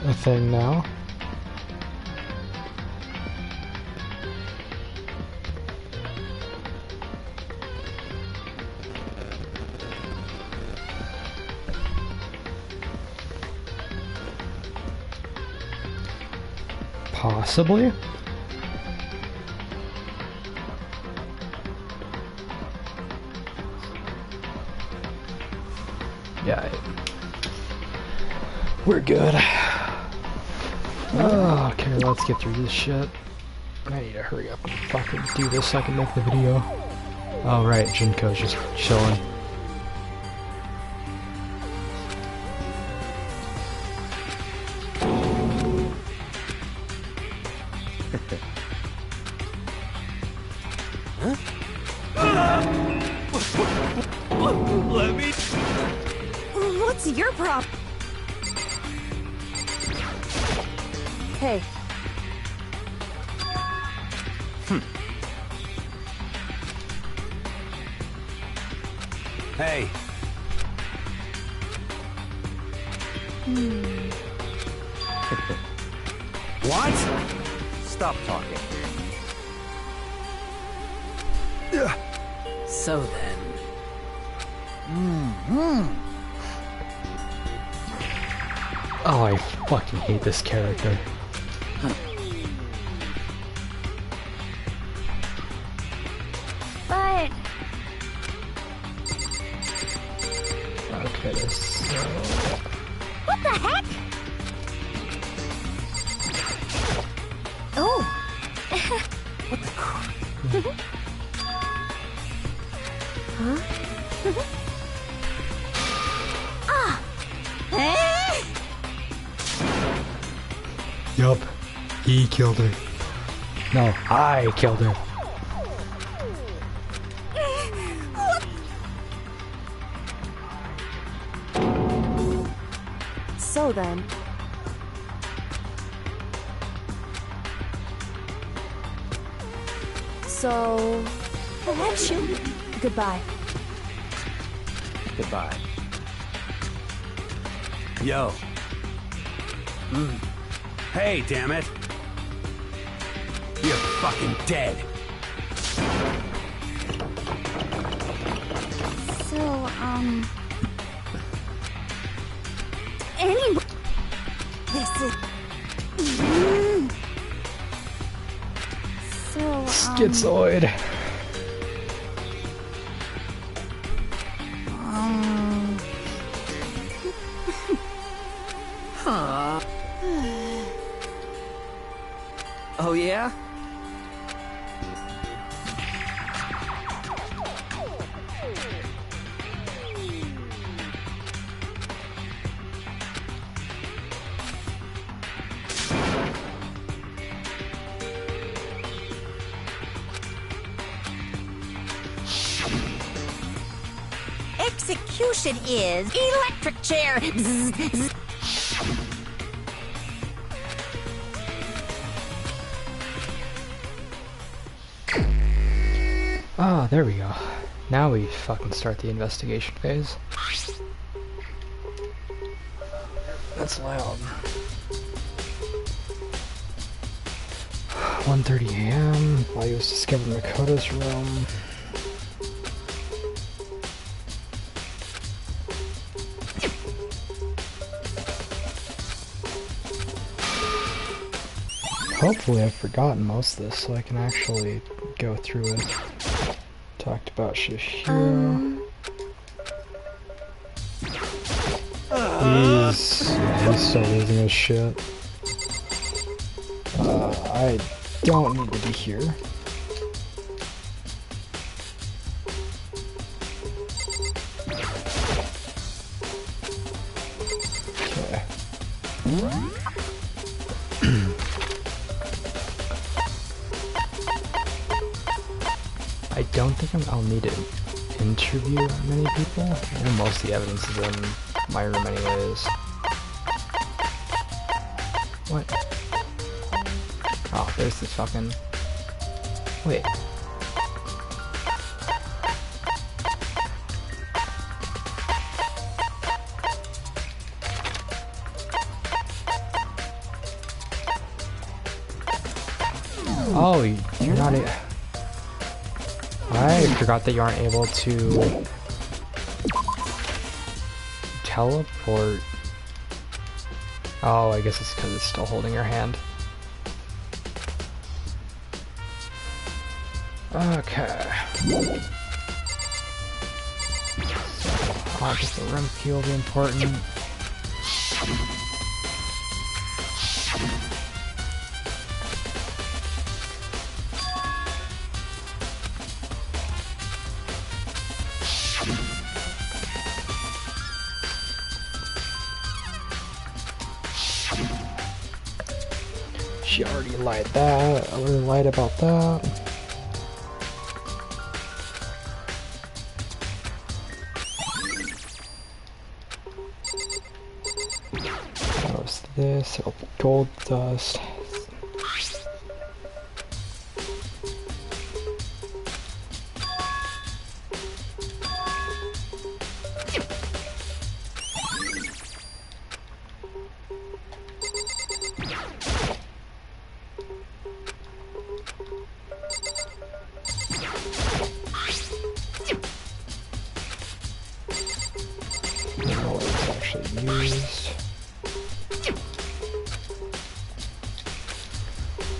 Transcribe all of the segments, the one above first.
a thing now. Possibly. Yeah, we're good. Oh, okay, let's get through this shit. I need to hurry up and fucking do this so I can make the video. Oh right, Jinko's just chilling. Let me. What's your problem? Hey. Hey. What? Stop talking. So then. Oh, I fucking hate this character. But Okay, so... what the heck? Oh. What the crap? Huh? Ah. Eh? Yup, he killed her. No, I killed her. So then. So, action. Goodbye. Goodbye. Yo. Hey, damn it. You're fucking dead. So, anyway, this is. So, Schizoid. Huh. Oh yeah? execution is electric chair. Bzz, bzz. Ah, there we go. Now we fucking start the investigation phase. That's loud. 1:30 a.m. while he was discovering Makoto's room. Hopefully I've forgotten most of this so I can actually go through it. Talked about Shihiro. He's still losing his shit. I don't need to be here. Okay. I don't think I'll need to interview many people. I know most of the evidence is in my room anyways. What? Oh, there's this fucking... Wait. Oh, you're not. I forgot that you aren't able to teleport. Oh, I guess it's because it's still holding your hand. Okay. So, just the rim key will be important. She already lied that. I really lied about that. What's this? Oh, gold dust.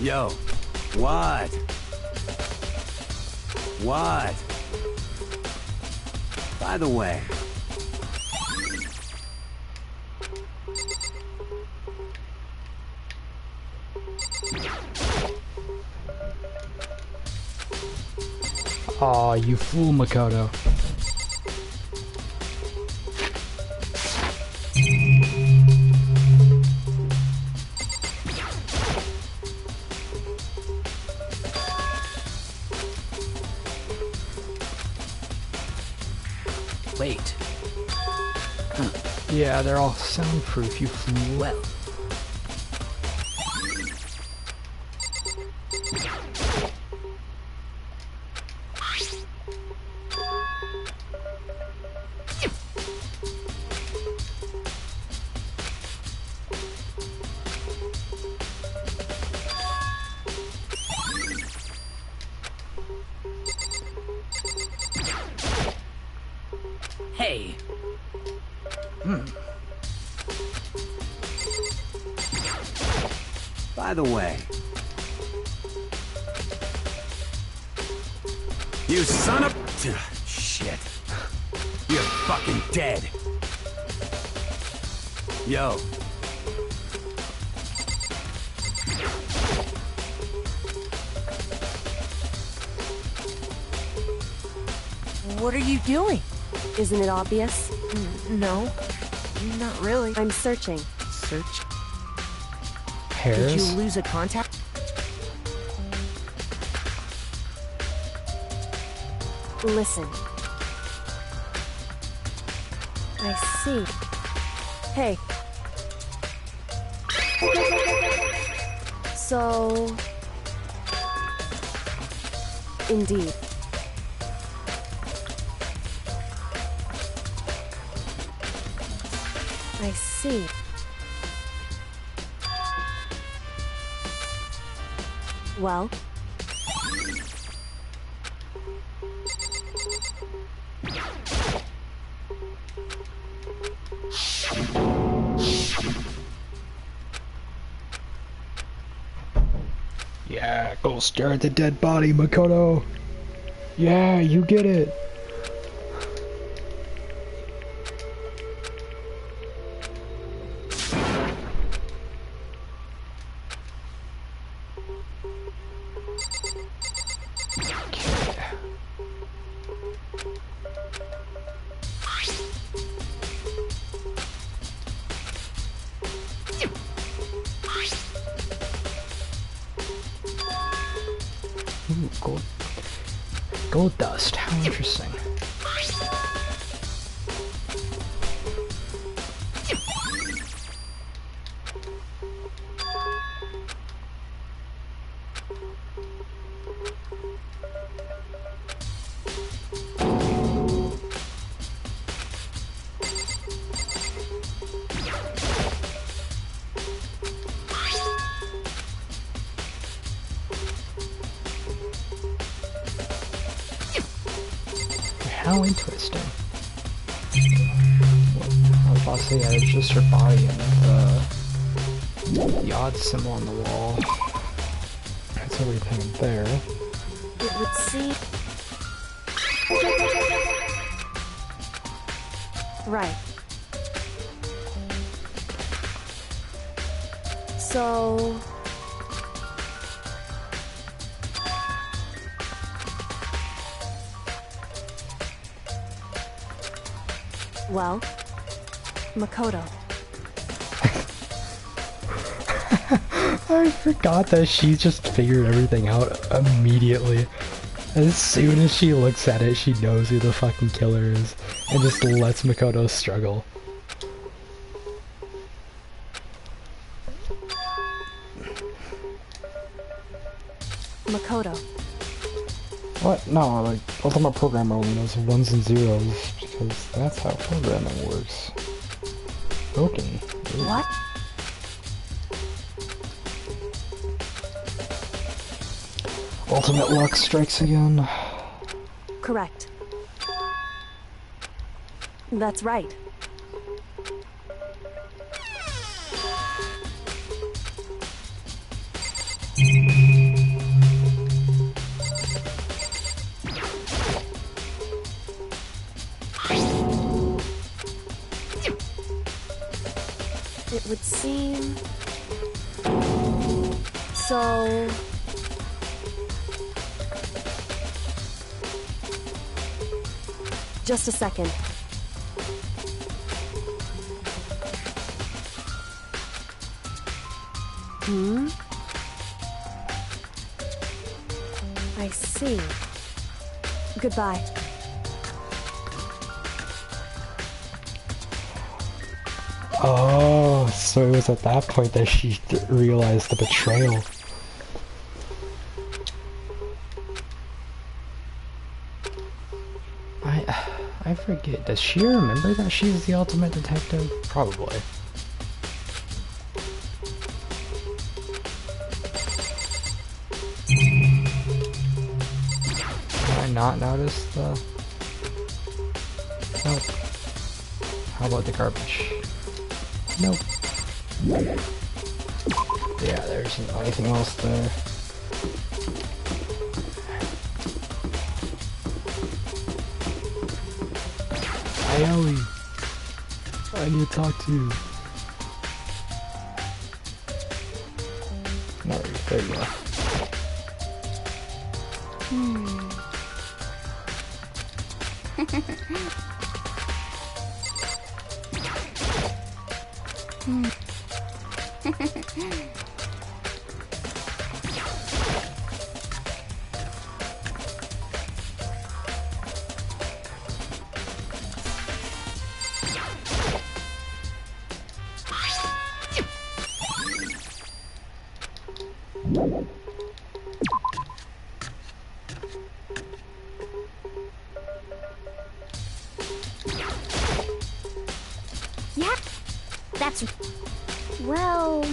Yo, what? What? By the way. Aw, you fool, Makoto. Wait. Yeah, they're all soundproof, you fool. Well. Hey. By the way. You son of... Shit. You're fucking dead. Yo. What are you doing? Isn't it obvious? No, not really. I'm searching. Search. Hairs? Did you lose a contact? Listen. I see. Hey. So... Indeed. I see. Well? Yeah, go stare at the dead body, Makoto. Yeah, you get it. Ooh, gold dust. How interesting. How interesting. I was about to say, yeah, it's just her body and the odd symbol on the wall. That's everything there. It would seem... Right. So... Well, Makoto. I forgot that she just figured everything out immediately. As soon as she looks at it, she knows who the fucking killer is, and just lets Makoto struggle. Makoto. What? No, like, Ultimate Programmer only knows ones and zeros, because that's how programming works. Broken. Ooh. What? Ultimate luck strikes again. Correct. That's right. It would seem... So... Just a second. Hmm? I see. Goodbye. Oh, so it was at that point that she realized the betrayal. I forget, does she remember that she's the ultimate detective? Probably. Did I not notice the... Nope. How about the garbage? Nope. Yeah, there's not anything else there. Hey, Ellie. I need to talk to you. No, there you go. Yeah, that's... Well...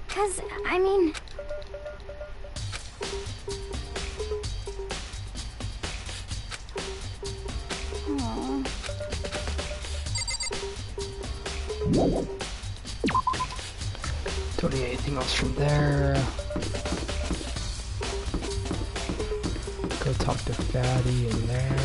Cause, I mean... Aww. Don't need anything else from there. Go talk to Fatty in there.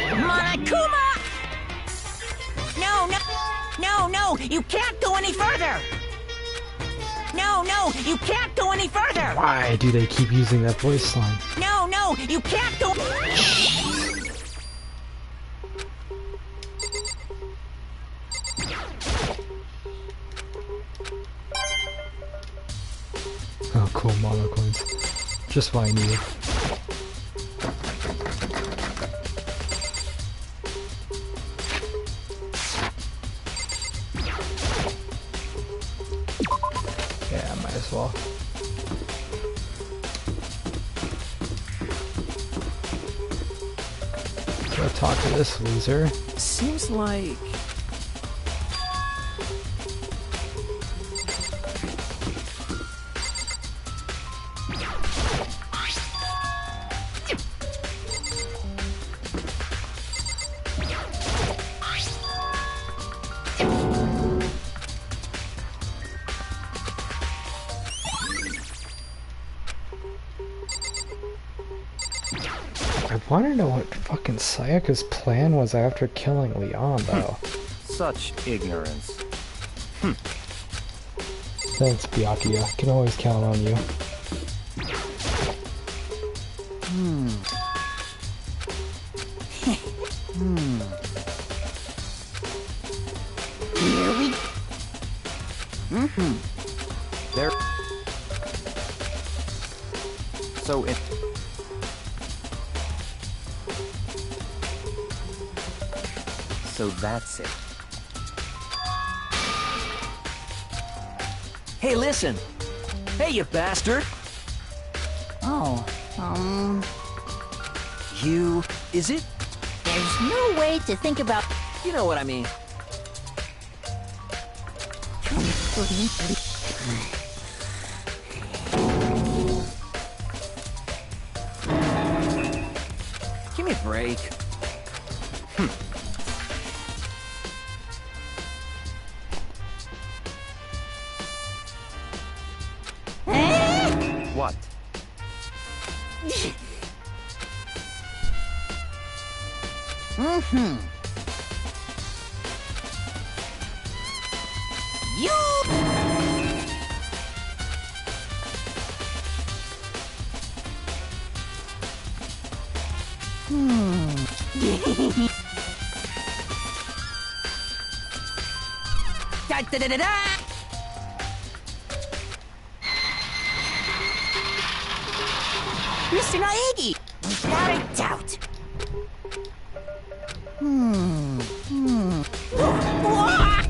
Monokuma! No, no, no, no! You can't go any further! No, no, you can't go any further! Why do they keep using that voice line? No, no, you can't go... Oh, cool, mono coins. Just what I needed. Go talk to this loser. Seems like... I want to know what fucking Sayaka's plan was after killing Leon, though. Such ignorance. Thanks, Byakuya. Can always count on you. Here we... There. So it. So that's it. Hey, listen! Hey, you bastard! Oh, You... Is it? there's no way to think about... You know what I mean. Give me a break. What? You... Da da da da da! Mr. Naegi! Without a doubt! Wah!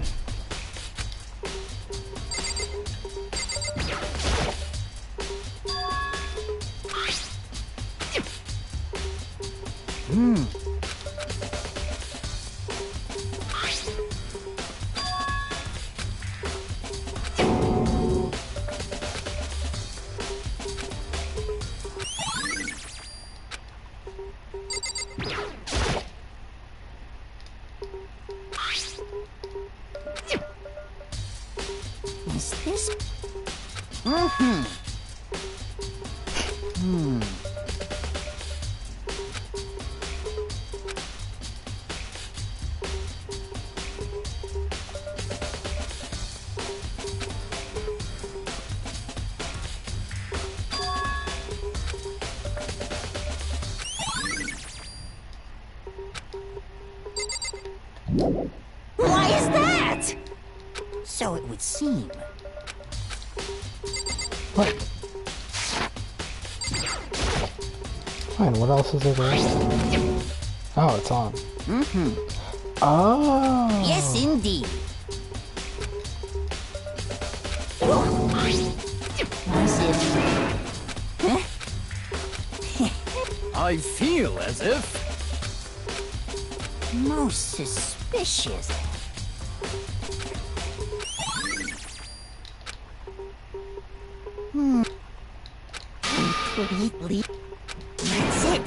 Is this... Why is that? So it would seem. What? Fine, what else is there to Oh, it's on. Oh! Yes, indeed. As if... I feel as if... Most suspicious. Completely. That's it.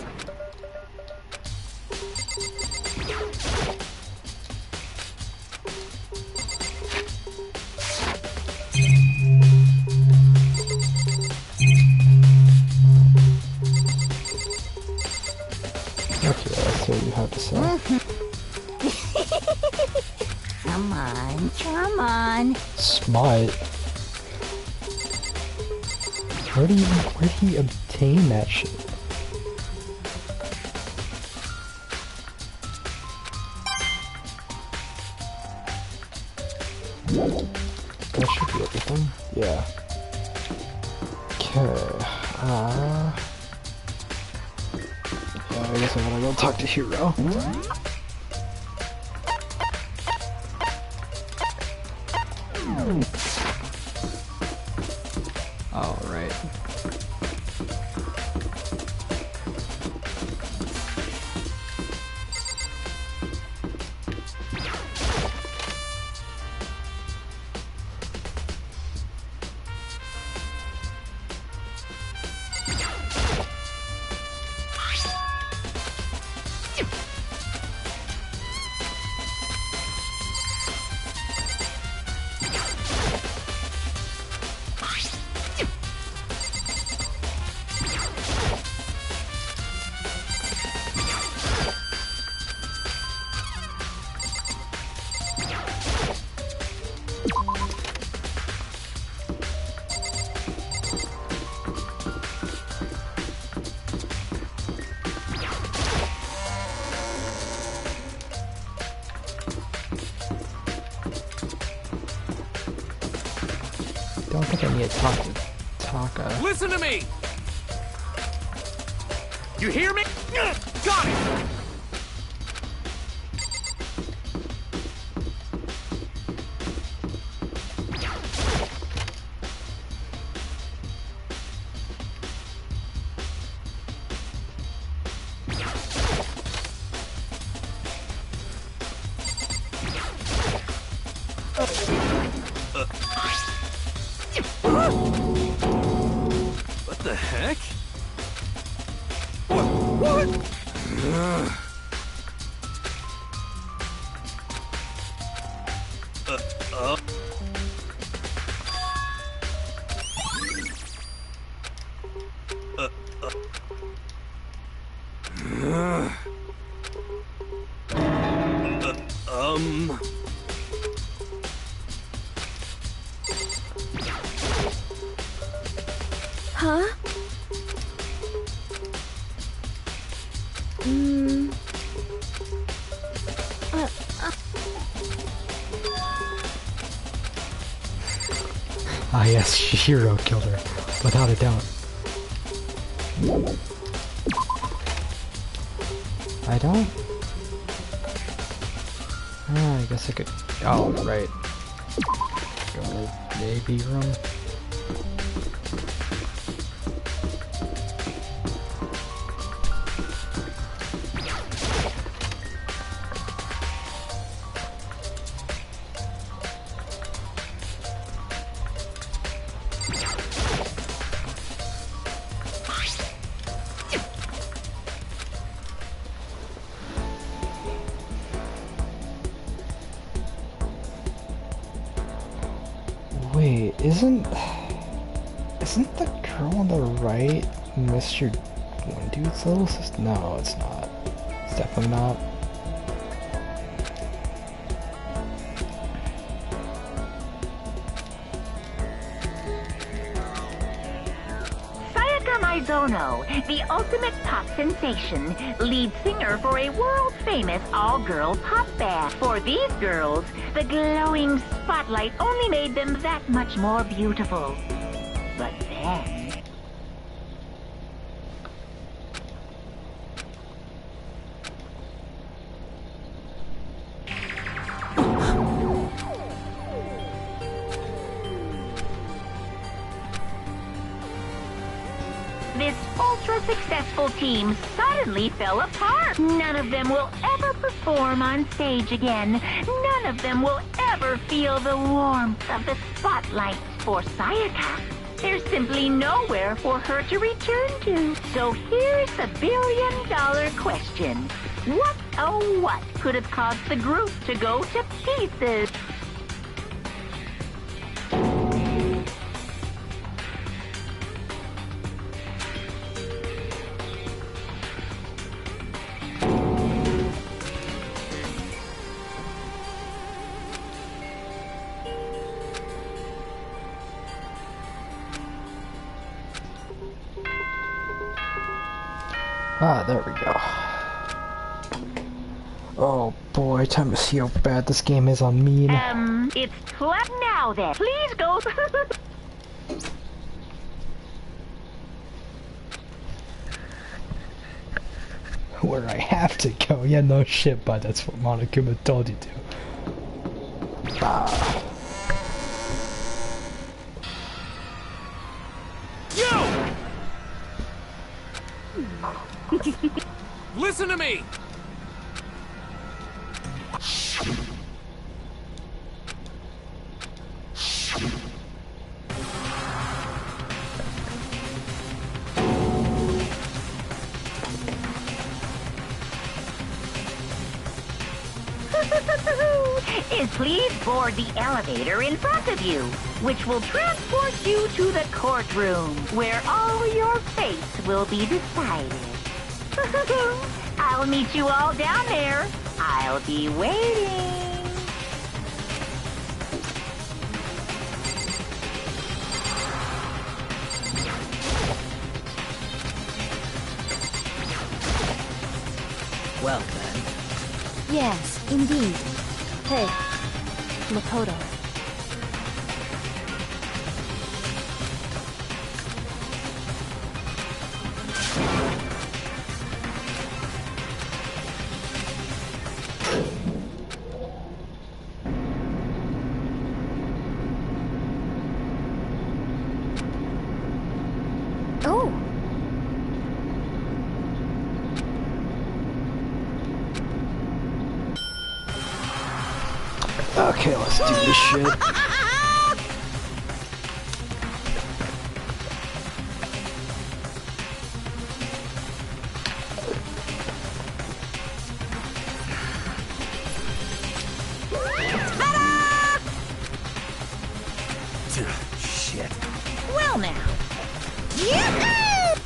Okay, that's what you have to say. Come on, come on. Smart. Where did he obtain that shit? That should be everything. Yeah. Okay. Yeah, I guess I'm gonna go talk to Hiro. Alright. need to talk to Taka. Listen to me! You hear me? Got it! What the heck? What? Huh? Ah yes, Shiro killed her, without a doubt. I don't... I guess I could... Oh, right. Go to the AV room. Wait, isn't the girl on the right Mr. One Dude's little sister? No, it's not. It's definitely not. Sayaka Mizono, the ultimate pop sensation, lead singer for a world-famous all-girl pop band. For these girls, the glowing spotlight only made them that much more beautiful. But then... this ultra-successful team suddenly fell apart. None of them will ever perform on stage again. None of them will ever feel the warmth of the spotlight. For Sayaka, there's simply nowhere for her to return to. So here's the billion-dollar question. What, oh what, could have caused the group to go to pieces? Ah, there we go. Oh boy, time to see how bad this game is on mean. It's what now then? Please go. Where I have to go. Yeah, no shit, but that's what Monokuma told you to. Ah. Listen to me! And please board the elevator in front of you, which will transport you to the courtroom, where all your fates will be decided. I'll meet you all down there. I'll be waiting. Well then. Yes, indeed. Hey, Makoto. Okay, let's do this shit. Shit. Well now. Yahoo!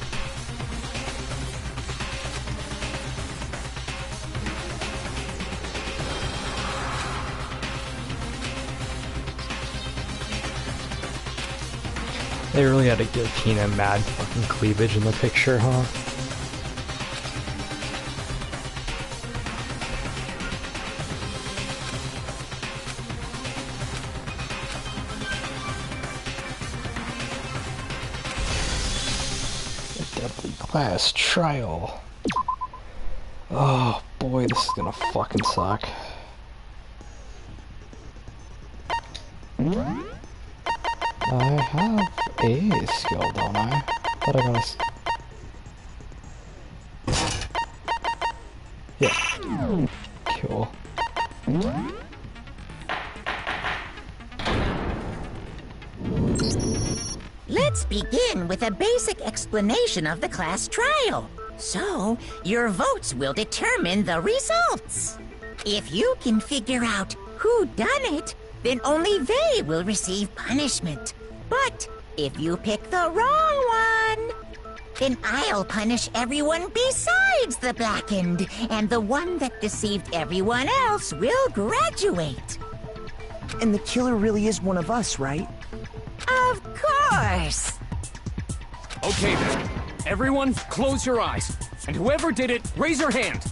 They really had to give Tina mad fucking cleavage in the picture, huh? A deadly class trial. Oh boy, this is gonna fucking suck. I have a skill, don't I? Thought I got yeah. Cool. Let's begin with a basic explanation of the class trial. So, your votes will determine the results. If you can figure out who done it, then only they will receive punishment. But if you pick the wrong one, then I'll punish everyone besides the blackened, and the one that deceived everyone else will graduate. And the killer really is one of us, right? Of course. Okay then. Everyone, close your eyes. And whoever did it, raise your hand.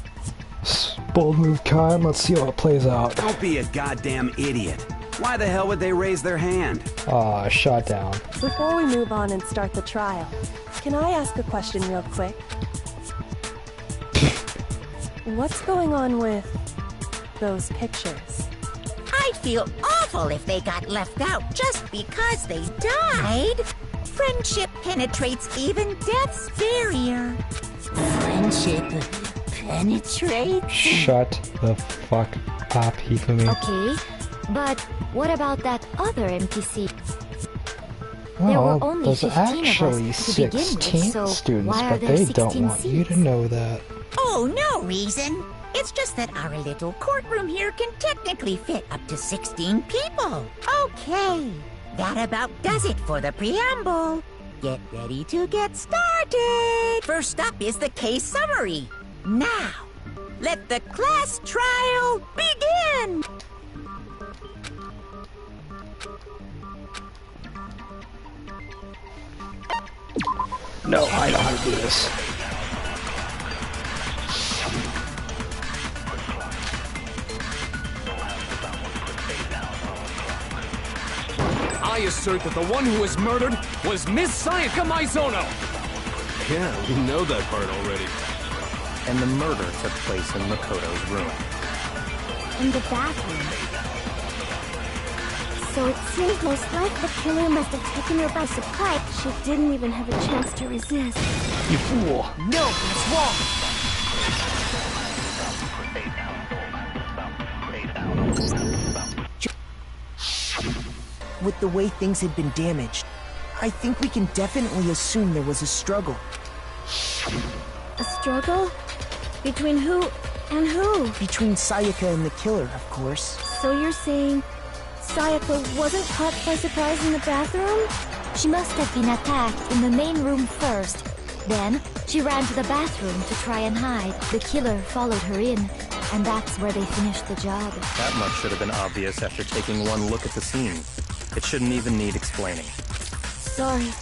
Bold move, Khan. Let's see how it plays out. Don't be a goddamn idiot. Why the hell would they raise their hand? Ah, shot down. Before we move on and start the trial, can I ask a question real quick? What's going on with those pictures? I'd feel awful if they got left out just because they died. Friendship penetrates even death's barrier. Friendship penetrates? Shut the fuck up, Hifumi. Okay, but what about that other NPC? There Well, were only there's 15 of us actually to begin with, 16 so students, why are but there they don't 16 want you to seats? know that. Oh, no reason. It's just that our little courtroom here can technically fit up to 16 people. Okay, that about does it for the preamble. Get ready to get started. First up is the case summary. Now, let the class trial begin. No, I know how to do this. I assert that the one who was murdered was Miss Sayaka Maizono. Yeah, we know that part already. And the murder took place in Makoto's room. In the bathroom. So it seems most like the killer must have taken her by surprise. She didn't even have a chance to resist. You fool. No, it's wrong! With the way things had been damaged, I think we can definitely assume there was a struggle. A struggle? Between who and who? Between Sayaka and the killer, of course. So you're saying Sayaka wasn't caught by surprise in the bathroom? She must have been attacked in the main room first. Then, she ran to the bathroom to try and hide. The killer followed her in, and that's where they finished the job. That much should have been obvious after taking one look at the scene. It shouldn't even need explaining. Sorry.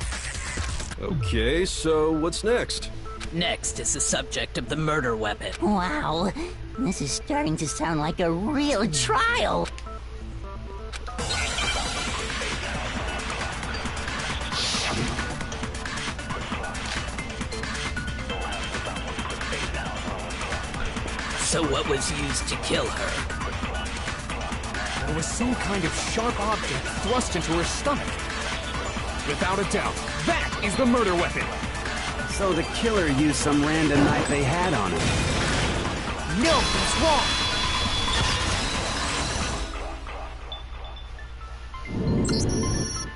Okay, so what's next? Next is the subject of the murder weapon. Wow, this is starting to sound like a real trial. So what was used to kill her? There was some kind of sharp object thrust into her stomach. Without a doubt, that is the murder weapon. So the killer used some random knife they had on him. No, that's wrong!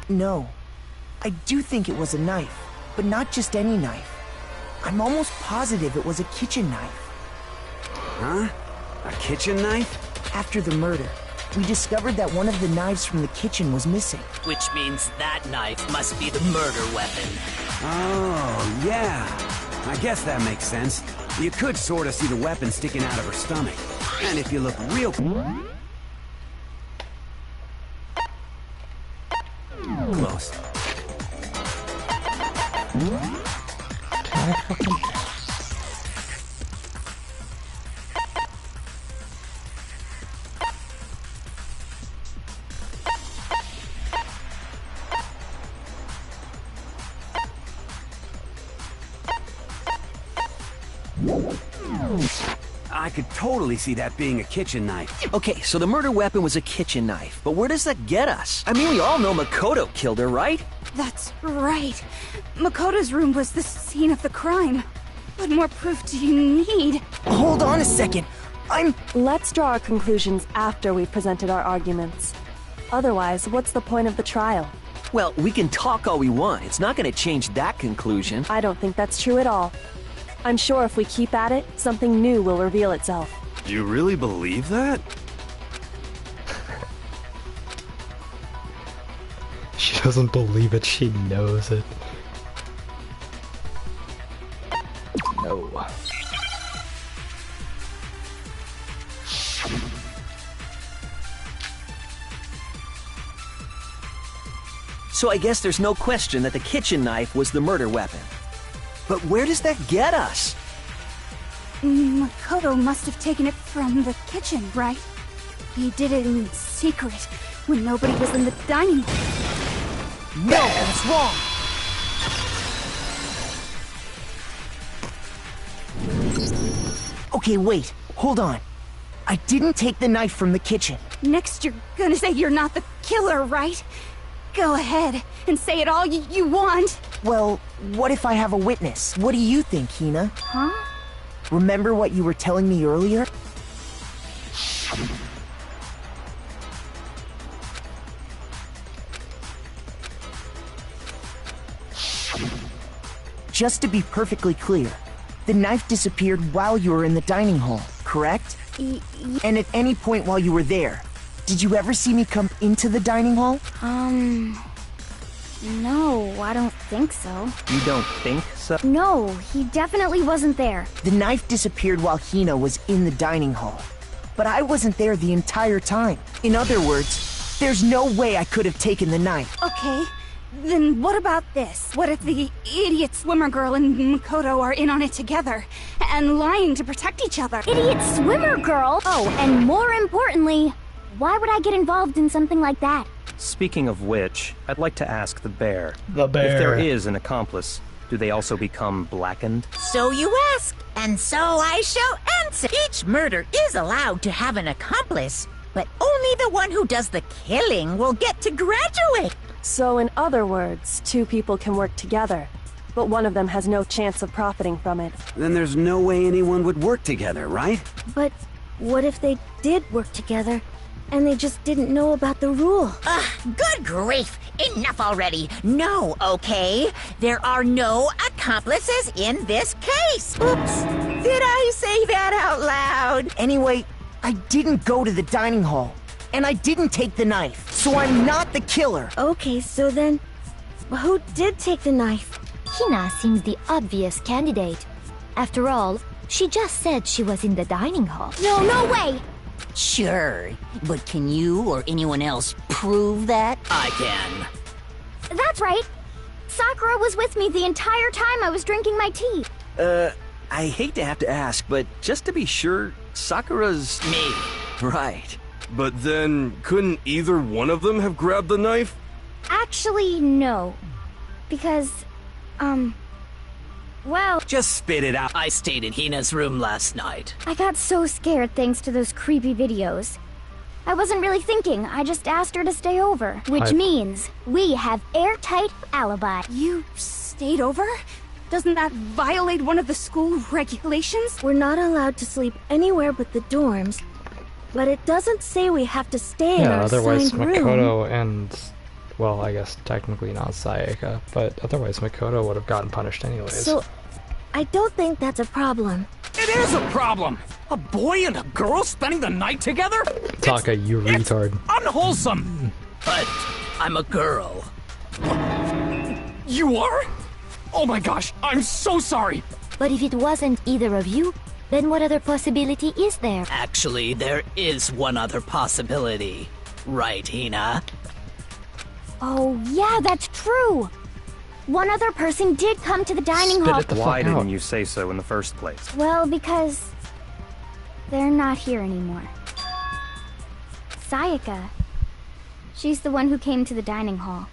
No. I do think it was a knife, but not just any knife. I'm almost positive it was a kitchen knife. Huh? A kitchen knife? After the murder, we discovered that one of the knives from the kitchen was missing. Which means that knife must be the murder weapon. Oh, yeah. I guess that makes sense. You could sort of see the weapon sticking out of her stomach. And if you look real... close. I could totally see that being a kitchen knife. Okay, so the murder weapon was a kitchen knife, but where does that get us? I mean, we all know Makoto killed her, right? That's right. Makoto's room was the scene of the crime. What more proof do you need? Hold on a second. Let's draw our conclusions after we've presented our arguments. Otherwise, what's the point of the trial? Well, we can talk all we want. It's not going to change that conclusion. I don't think that's true at all. I'm sure if we keep at it, something new will reveal itself. You really believe that? She doesn't believe it, she knows it. No. So I guess there's no question that the kitchen knife was the murder weapon. But where does that get us? Makoto must have taken it from the kitchen, right? He did it in secret, when nobody was in the dining room. No, that's wrong! Okay, wait. Hold on. I didn't take the knife from the kitchen. Next you're gonna say you're not the killer, right? Go ahead, and say it all you want. Well, what if I have a witness? What do you think, Hina? Huh? Remember what you were telling me earlier? Just to be perfectly clear, the knife disappeared while you were in the dining hall, correct? And at any point while you were there, did you ever see me come into the dining hall? No, I don't think so. You don't think so? No, he definitely wasn't there. The knife disappeared while Hina was in the dining hall. But I wasn't there the entire time. In other words, there's no way I could have taken the knife. Okay, then what about this? What if the idiot swimmer girl and Makoto are in on it together, and lying to protect each other? Idiot swimmer girl? Oh, and more importantly, why would I get involved in something like that? Speaking of which, I'd like to ask the bear. The bear. If there is an accomplice, do they also become blackened? So you ask, and so I shall answer. Each murder is allowed to have an accomplice, but only the one who does the killing will get to graduate. So in other words, two people can work together, but one of them has no chance of profiting from it. Then there's no way anyone would work together, right? But what if they did work together, and they just didn't know about the rule? Good grief! Enough already! No, okay? There are no accomplices in this case! Oops! Did I say that out loud? Anyway, I didn't go to the dining hall, and I didn't take the knife, so I'm not the killer. Okay, so then, who did take the knife? Hina seems the obvious candidate. After all, she just said she was in the dining hall. No way! Sure, but can you or anyone else prove that? I can. That's right. Sakura was with me the entire time I was drinking my tea. I hate to have to ask, but just to be sure, Sakura's... Me. Right. But then, couldn't either one of them have grabbed the knife? Actually, no. Because, well... Just spit it out. I stayed in Hina's room last night. I got so scared thanks to those creepy videos. I wasn't really thinking, I just asked her to stay over. Which means we have airtight alibi. You stayed over? Doesn't that violate one of the school regulations? We're not allowed to sleep anywhere but the dorms, but it doesn't say we have to stay in our otherwise assigned room. Makoto and Well, I guess technically not Sayaka, but otherwise Makoto would have gotten punished anyways. So, I don't think that's a problem. It is a problem! A boy and a girl spending the night together? Taka, you retard. Unwholesome! But I'm a girl. You are? Oh my gosh, I'm so sorry! But if it wasn't either of you, then what other possibility is there? Actually, there is one other possibility. Right, Hina? Oh, yeah, that's true! One other person did come to the dining hall. Why didn't you say so in the first place? Well, because they're not here anymore. Sayaka. She's the one who came to the dining hall.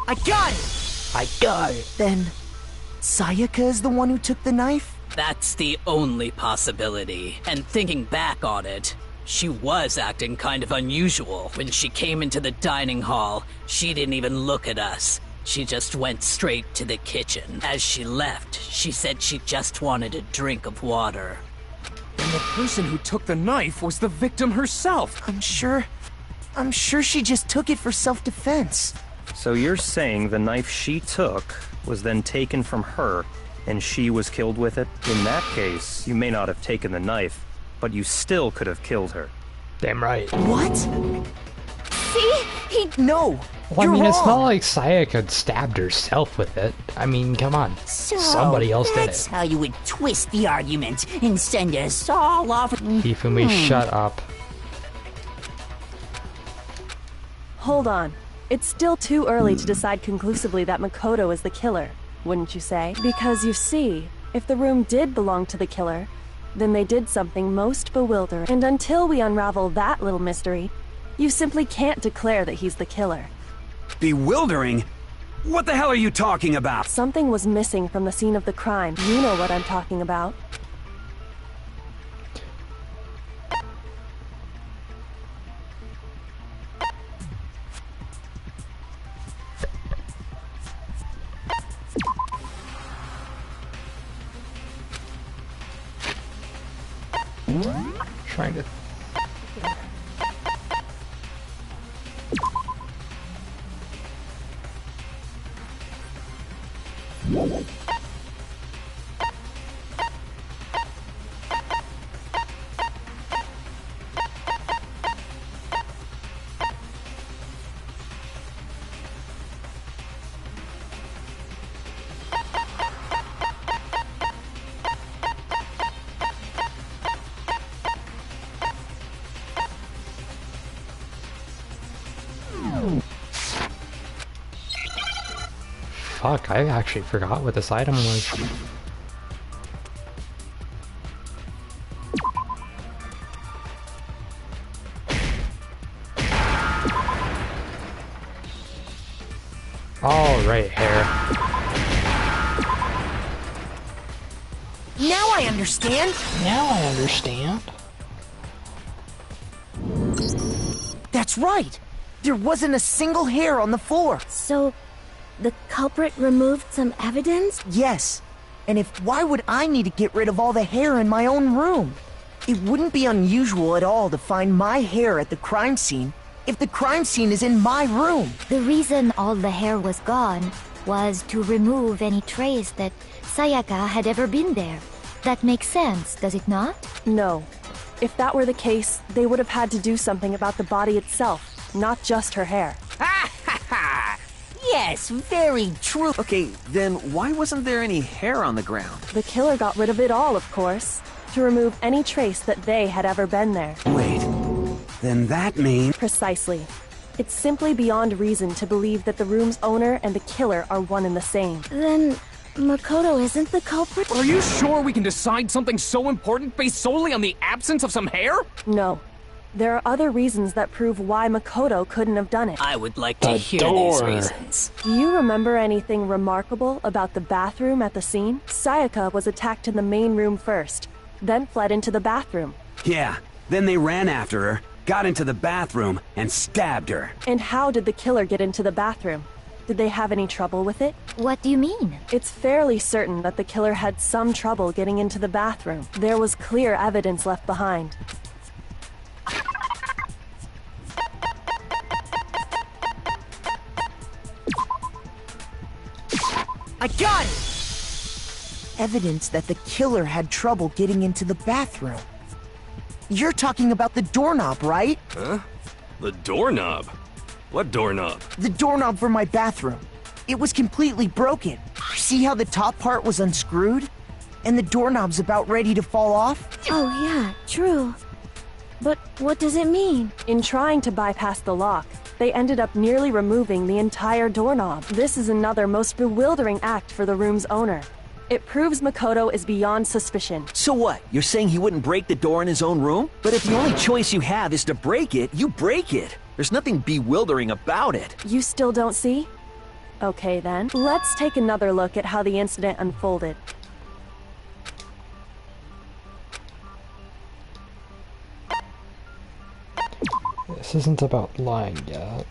I got it! I got it. Then, Sayaka is the one who took the knife? That's the only possibility. And thinking back on it, she was acting kind of unusual. When she came into the dining hall, she didn't even look at us. She just went straight to the kitchen. As she left, she said she just wanted a drink of water. And the person who took the knife was the victim herself. I'm sure she just took it for self-defense. So you're saying the knife she took was then taken from her, and she was killed with it? In that case, you may not have taken the knife, but you still could have killed her. Damn right. What? See? No! Well, You're I mean, wrong. it's not like Sayaka stabbed herself with it. I mean, come on. So Somebody else did that's it. how you would twist the argument and send us all off. Hifumi, shut up. Hold on. It's still too early to decide conclusively that Makoto is the killer, wouldn't you say? Because you see, if the room did belong to the killer, then they did something most bewildering. And until we unravel that little mystery, you simply can't declare that he's the killer. Bewildering? What the hell are you talking about? Something was missing from the scene of the crime. You know what I'm talking about. Trying to... Fuck, I actually forgot what this item was. All right, hair. Now I understand! Now I understand. That's right! There wasn't a single hair on the floor! So, the culprit removed some evidence? Yes. And why would I need to get rid of all the hair in my own room? It wouldn't be unusual at all to find my hair at the crime scene if the crime scene is in my room. The reason all the hair was gone was to remove any trace that Sayaka had ever been there. That makes sense, does it not? No. If that were the case, they would have had to do something about the body itself, not just her hair. Yes, very true. Okay, then why wasn't there any hair on the ground? The killer got rid of it all, of course, to remove any trace that they had ever been there. Wait, then that means... Precisely. It's simply beyond reason to believe that the room's owner and the killer are one and the same. Then, Makoto isn't the culprit? Are you sure we can decide something so important based solely on the absence of some hair? No. There are other reasons that prove why Makoto couldn't have done it. I would like to hear these reasons. Do you remember anything remarkable about the bathroom at the scene? Sayaka was attacked in the main room first, then fled into the bathroom. Yeah, then they ran after her, got into the bathroom, and stabbed her. And how did the killer get into the bathroom? Did they have any trouble with it? What do you mean? It's fairly certain that the killer had some trouble getting into the bathroom. There was clear evidence left behind. I got it! Evidence that the killer had trouble getting into the bathroom. You're talking about the doorknob, right? Huh? The doorknob? What doorknob? The doorknob for my bathroom. It was completely broken. See how the top part was unscrewed? And the doorknob's about ready to fall off? Oh yeah, true. But what does it mean? In trying to bypass the lock, they ended up nearly removing the entire doorknob. This is another most bewildering act for the room's owner. It proves Makoto is beyond suspicion. So what? You're saying he wouldn't break the door in his own room? But if the only choice you have is to break it, you break it. There's nothing bewildering about it. You still don't see? Okay then, let's take another look at how the incident unfolded. This isn't about lying yet.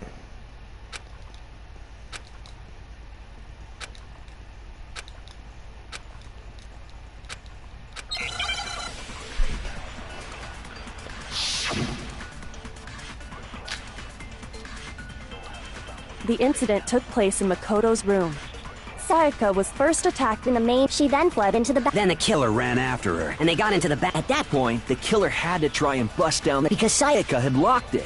The incident took place in Makoto's room. Sayaka was first attacked in the main. She then fled into the back. Then the killer ran after her, and they got into the back. At that point, the killer had to try and bust down because Sayaka had locked it.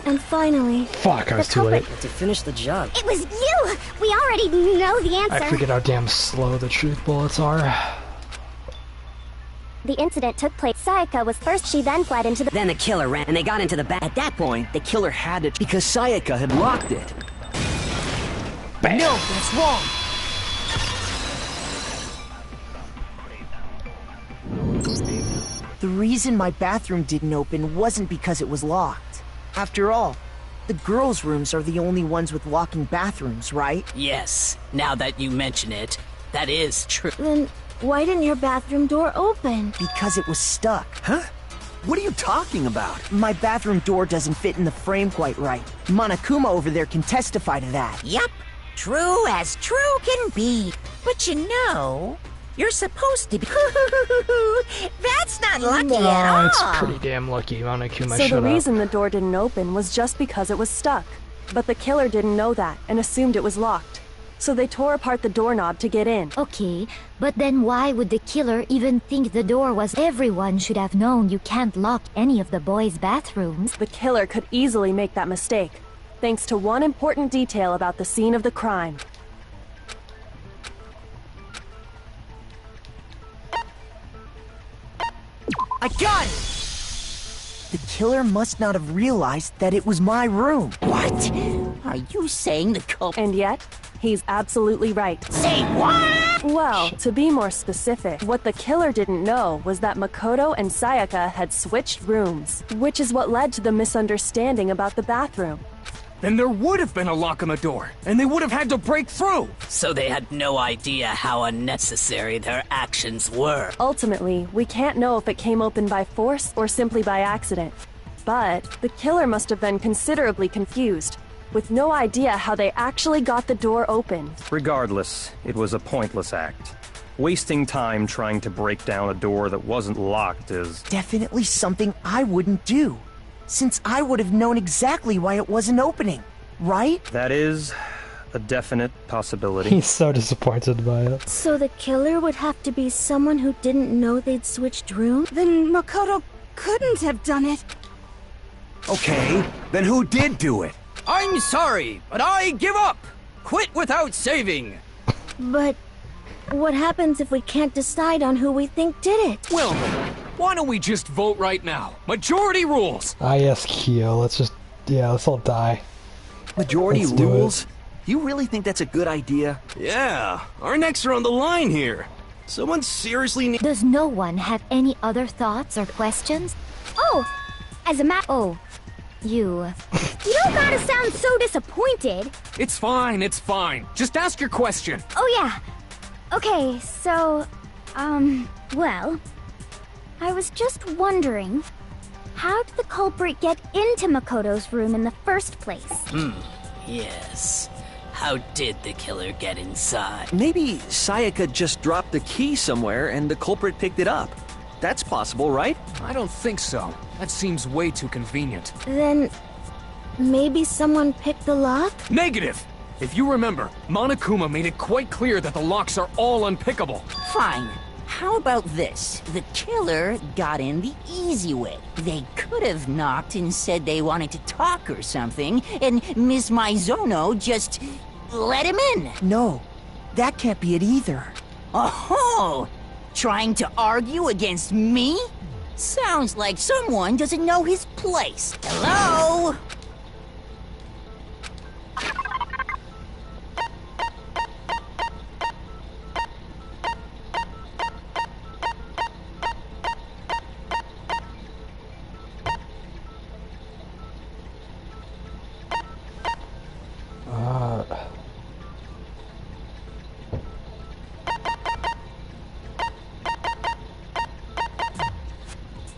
And finally... Fuck, I was too late. To finish the job. It was you! We already know the answer. I forget how damn slow the truth bullets are. The incident took place. Sayaka was first. She then fled into the... Then the killer ran, and they got into the back. At that point, the killer had to because Sayaka had locked it. Bam. No, that's wrong! The reason my bathroom didn't open wasn't because it was locked. After all, the girls' rooms are the only ones with locking bathrooms, right? Yes, now that you mention it, that is true. Then why didn't your bathroom door open? Because it was stuck. Huh? What are you talking about? My bathroom door doesn't fit in the frame quite right. Monokuma over there can testify to that. Yup, true as true can be. But you know, you're supposed to be. That's not lucky at all. It's pretty damn lucky, Monokuma. So the reason the door didn't open was just because it was stuck. But the killer didn't know that and assumed it was locked. So they tore apart the doorknob to get in. Okay, but then why would the killer even think the door was... Everyone should have known you can't lock any of the boys' bathrooms. The killer could easily make that mistake, thanks to one important detail about the scene of the crime. I got it! The killer must not have realized that it was my room. What? Are you saying the culprit? And yet, he's absolutely right. Say what? Well, to be more specific, what the killer didn't know was that Makoto and Sayaka had switched rooms, which is what led to the misunderstanding about the bathroom. Then there would have been a lock on the door, and they would have had to break through! So they had no idea how unnecessary their actions were. Ultimately, we can't know if it came open by force or simply by accident. But the killer must have been considerably confused, with no idea how they actually got the door open. Regardless, it was a pointless act. Wasting time trying to break down a door that wasn't locked is... Definitely something I wouldn't do, since I would have known exactly why it wasn't opening, right? That is a definite possibility. He's so disappointed by it. So the killer would have to be someone who didn't know they'd switched rooms? Then Makoto couldn't have done it. Okay, then who did do it? I'm sorry, but I give up! Quit without saving! But what happens if we can't decide on who we think did it? Well, why don't we just vote right now? Majority rules! Ah yes, Kyo, let's all die. Majority Let's do rules? it. You really think that's a good idea? Yeah, our necks are on the line here. Someone seriously needs... Does no one have any other thoughts or questions? Oh, as a Oh, you... You don't gotta sound so disappointed. It's fine, it's fine. Just ask your question. Oh yeah. Okay, so, well, I was just wondering, how did the culprit get into Makoto's room in the first place? Yes. How did the killer get inside? Maybe Sayaka just dropped the key somewhere and the culprit picked it up. That's possible, right? I don't think so. That seems way too convenient. Then, maybe someone picked the lock? Negative! If you remember, Monokuma made it quite clear that the locks are all unpickable. Fine. How about this? The killer got in the easy way. They could have knocked and said they wanted to talk or something, and Miss Maizono just let him in. No, that can't be it either. Oh, trying to argue against me? Sounds like someone doesn't know his place. Hello?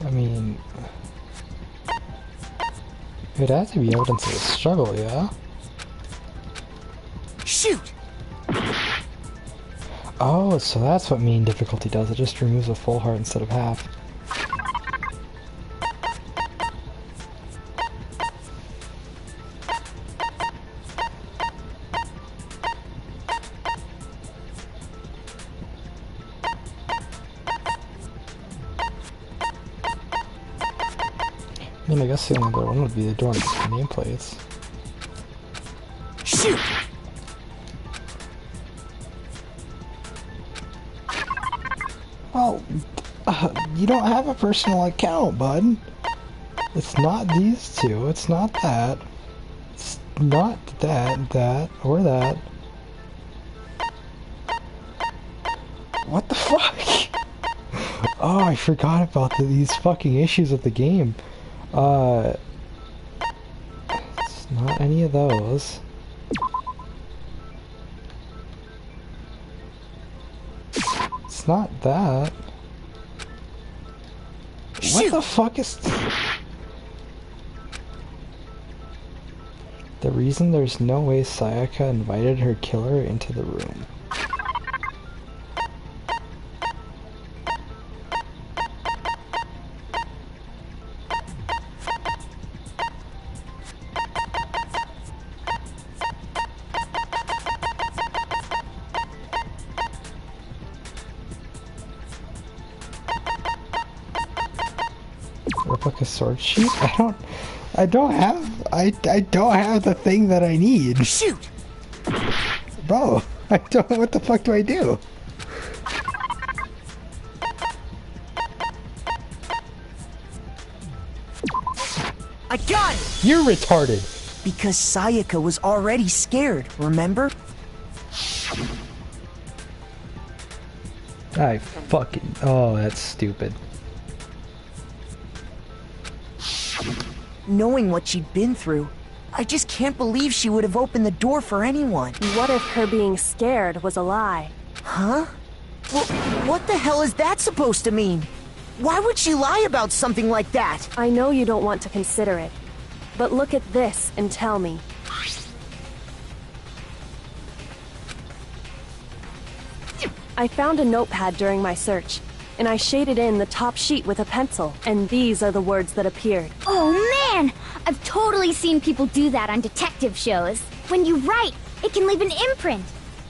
I mean, it has to be evidence of a struggle, yeah? Shoot! Oh, so that's what mean difficulty does. It just removes a full heart instead of half. I mean, I guess the only other one would be the door nameplates. Shoot! Well, you don't have a personal account, bud. It's not these two. It's not that. It's not that, or that. What the fuck? Oh, I forgot about these fucking issues of the game. It's not any of those. It's not that. What the fuck is... The reason there's no way Sayaka invited her killer into the room. Replica sword sheet? I don't have the thing that I need. Shoot! Bro, what the fuck do I do? I got it! You're retarded. Because Sayaka was already scared, remember? Oh, that's stupid. Knowing what she'd been through, I just can't believe she would have opened the door for anyone. What if her being scared was a lie? Huh? Well, what the hell is that supposed to mean? Why would she lie about something like that? I know you don't want to consider it, but look at this and tell me. I found a notepad during my search, and I shaded in the top sheet with a pencil, and these are the words that appeared. Oh man! I've totally seen people do that on detective shows. When you write, it can leave an imprint.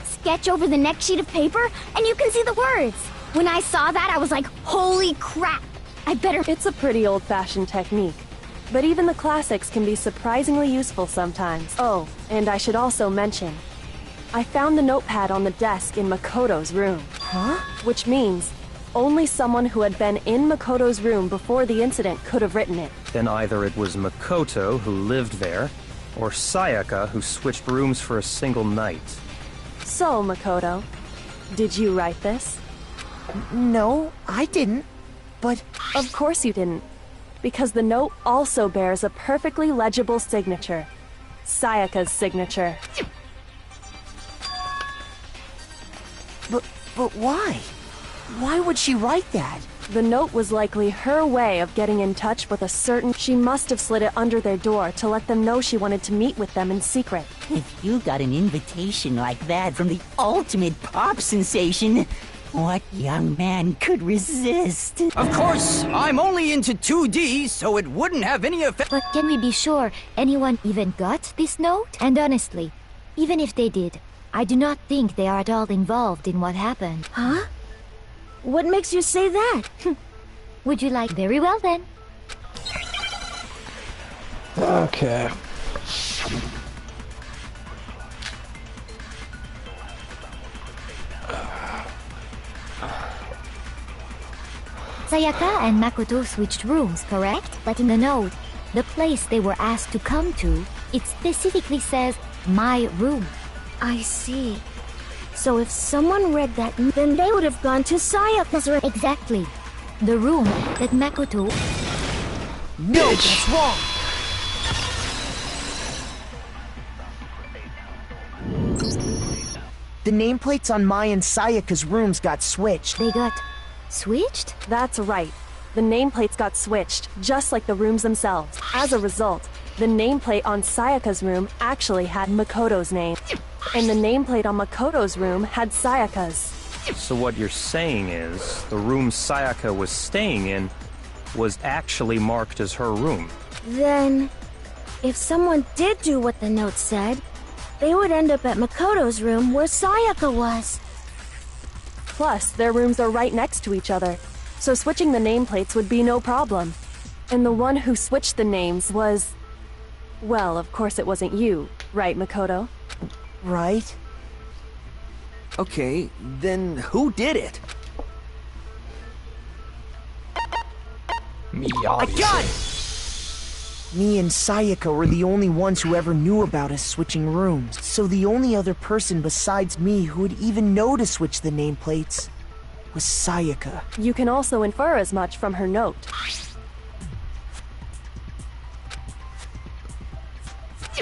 Sketch over the next sheet of paper, and you can see the words. When I saw that, I was like, holy crap! I better... It's a pretty old-fashioned technique, but even the classics can be surprisingly useful sometimes. Oh, and I should also mention, I found the notepad on the desk in Makoto's room. Huh? Which means only someone who had been in Makoto's room before the incident could have written it. Then either it was Makoto who lived there, or Sayaka who switched rooms for a single night. So, Makoto, did you write this? No, I didn't. But... Of course you didn't. Because the note also bears a perfectly legible signature. Sayaka's signature. But why? Why would she write that? The note was likely her way of getting in touch with a certain... She must have slid it under their door to let them know she wanted to meet with them in secret. If you got an invitation like that from the ultimate pop sensation, what young man could resist? Of course, I'm only into 2D, so it wouldn't have any effect. But can we be sure anyone even got this note? And honestly, Even if they did, I do not think they are at all involved in what happened. Huh? What makes you say that? Would you like? Very well then. Okay. Sayaka and Makoto switched rooms, correct? But in the note, the place they were asked to come to, it specifically says, my room. I see. So if someone read that, then they would have gone to Sayaka's room. Exactly. The room that Makoto... No, that's wrong! The nameplates on Mai and Sayaka's rooms got switched. They got... switched? That's right. The nameplates got switched, just like the rooms themselves. As a result, the nameplate on Sayaka's room actually had Makoto's name. And the nameplate on Makoto's room had Sayaka's. So what you're saying is, the room Sayaka was staying in was actually marked as her room. Then, if someone did do what the note said, they would end up at Makoto's room where Sayaka was. Plus, their rooms are right next to each other, so switching the nameplates would be no problem. And the one who switched the names was... well, of course it wasn't you, right, Makoto? Right. Okay, then who did it? Me, I obviously. got it! Me and Sayaka were the only ones who ever knew about us switching rooms, so the only other person besides me who would even know to switch the nameplates was Sayaka. You can also infer as much from her note.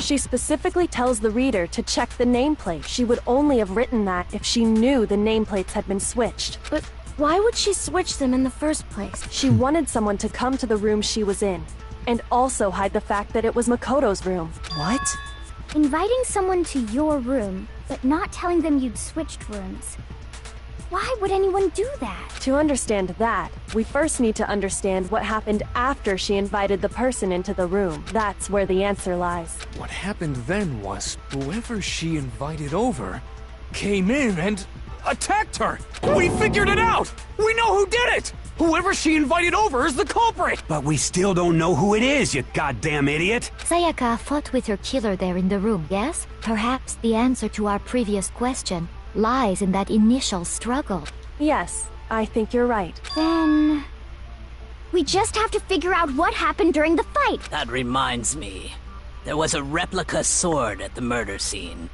She specifically tells the reader to check the nameplate. She would only have written that if she knew the nameplates had been switched. But why would she switch them in the first place? She wanted someone to come to the room she was in, and also hide the fact that it was Makoto's room. What? Inviting someone to your room, but not telling them you'd switched rooms. Why would anyone do that? To understand that, we first need to understand what happened after she invited the person into the room. That's where the answer lies. What happened then was, whoever she invited over came in and attacked her! We figured it out! We know who did it! Whoever she invited over is the culprit! But we still don't know who it is, you goddamn idiot! Sayaka fought with her killer there in the room, yes? Perhaps the answer to our previous question lies in that initial struggle. Yes, I think you're right. Then... we just have to figure out what happened during the fight. That reminds me. There was a replica sword at the murder scene.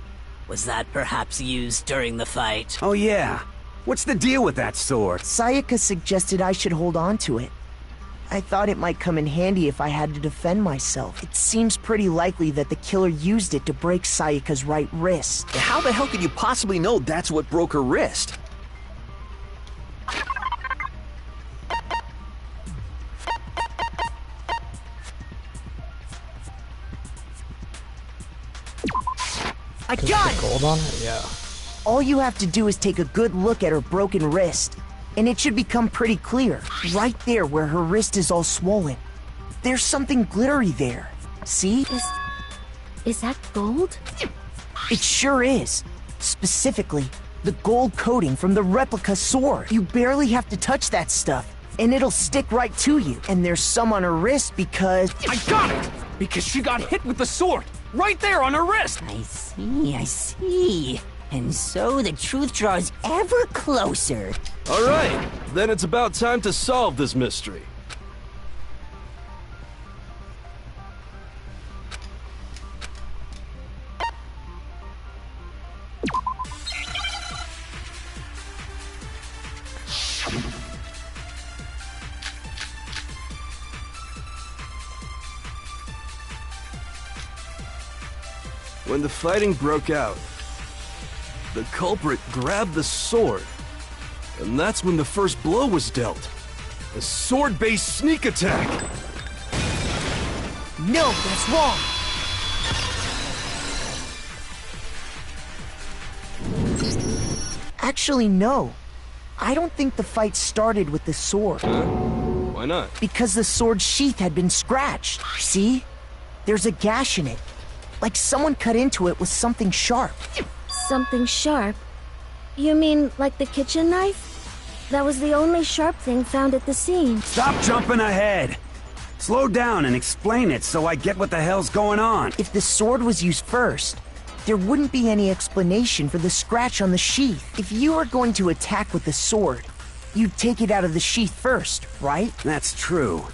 Was that perhaps used during the fight? Oh yeah. What's the deal with that sword? Sayaka suggested I should hold on to it. I thought it might come in handy if I had to defend myself. It seems pretty likely that the killer used it to break Sayaka's right wrist. How the hell could you possibly know that's what broke her wrist? I got it! Gold on it? Yeah. All you have to do is take a good look at her broken wrist, and it should become pretty clear. Right there where her wrist is all swollen. There's something glittery there. See? Is that gold? It sure is. Specifically, the gold coating from the replica sword. You barely have to touch that stuff, and it'll stick right to you. And there's some on her wrist because... I got it! Because she got hit with the sword! Right there on her wrist! I see. And so the truth draws ever closer. All right, then it's about time to solve this mystery. When the fighting broke out, the culprit grabbed the sword, and that's when the first blow was dealt. A sword-based sneak attack! No, that's wrong! Actually, no. I don't think the fight started with the sword. Why not? Because the sword's sheath had been scratched. See? There's a gash in it. Like someone cut into it with something sharp. Something sharp? You mean like the kitchen knife? That was the only sharp thing found at the scene. Stop jumping ahead! Slow down and explain it so I get what the hell's going on. If the sword was used first, there wouldn't be any explanation for the scratch on the sheath. If you were going to attack with the sword, you'd take it out of the sheath first, right? That's true.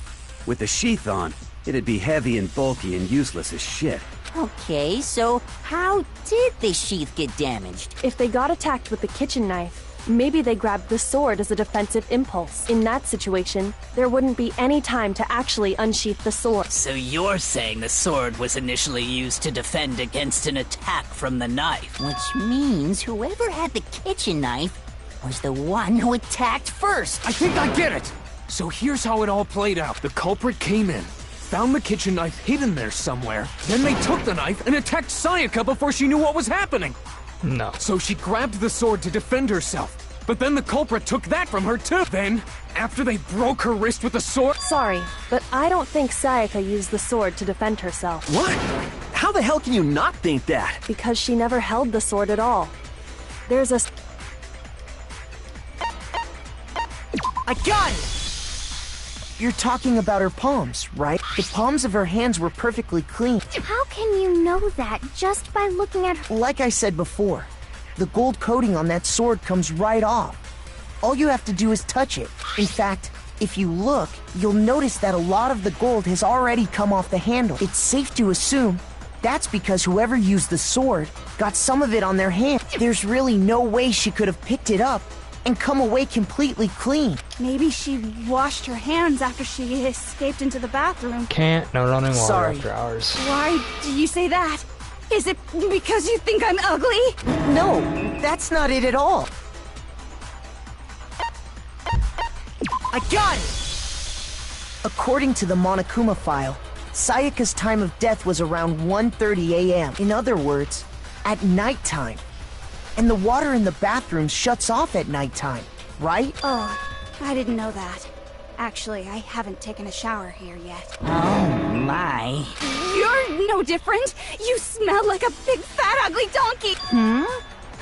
With the sheath on, it'd be heavy and bulky and useless as shit. Okay, so how did the sheath get damaged? If they got attacked with the kitchen knife, maybe they grabbed the sword as a defensive impulse. In that situation, there wouldn't be any time to actually unsheath the sword. So you're saying the sword was initially used to defend against an attack from the knife? Which means whoever had the kitchen knife was the one who attacked first. I think I get it! So here's how it all played out. The culprit came in, found the kitchen knife hidden there somewhere, then they took the knife and attacked Sayaka before she knew what was happening. No. So she grabbed the sword to defend herself, but then the culprit took that from her too. Then, after they broke her wrist with the sword— Sorry, but I don't think Sayaka used the sword to defend herself. What? How the hell can you not think that? Because she never held the sword at all. There's a— I got it! You're talking about her palms, right? The palms of her hands were perfectly clean. How can you know that just by looking at her? Like I said before, the gold coating on that sword comes right off. All you have to do is touch it. In fact, if you look, you'll notice that a lot of the gold has already come off the handle. It's safe to assume that's because whoever used the sword got some of it on their hand. There's really no way she could have picked it up and come away completely clean. Maybe she washed her hands after she escaped into the bathroom. Can't, no running water Sorry. after hours. Why do you say that? Is it because you think I'm ugly? No, that's not it at all. I got it! According to the Monokuma file, Sayaka's time of death was around 1:30 a.m. In other words, at nighttime. And the water in the bathroom shuts off at nighttime, right? Oh, I didn't know that. Actually, I haven't taken a shower here yet. Oh my. You're no different. You smell like a big fat ugly donkey.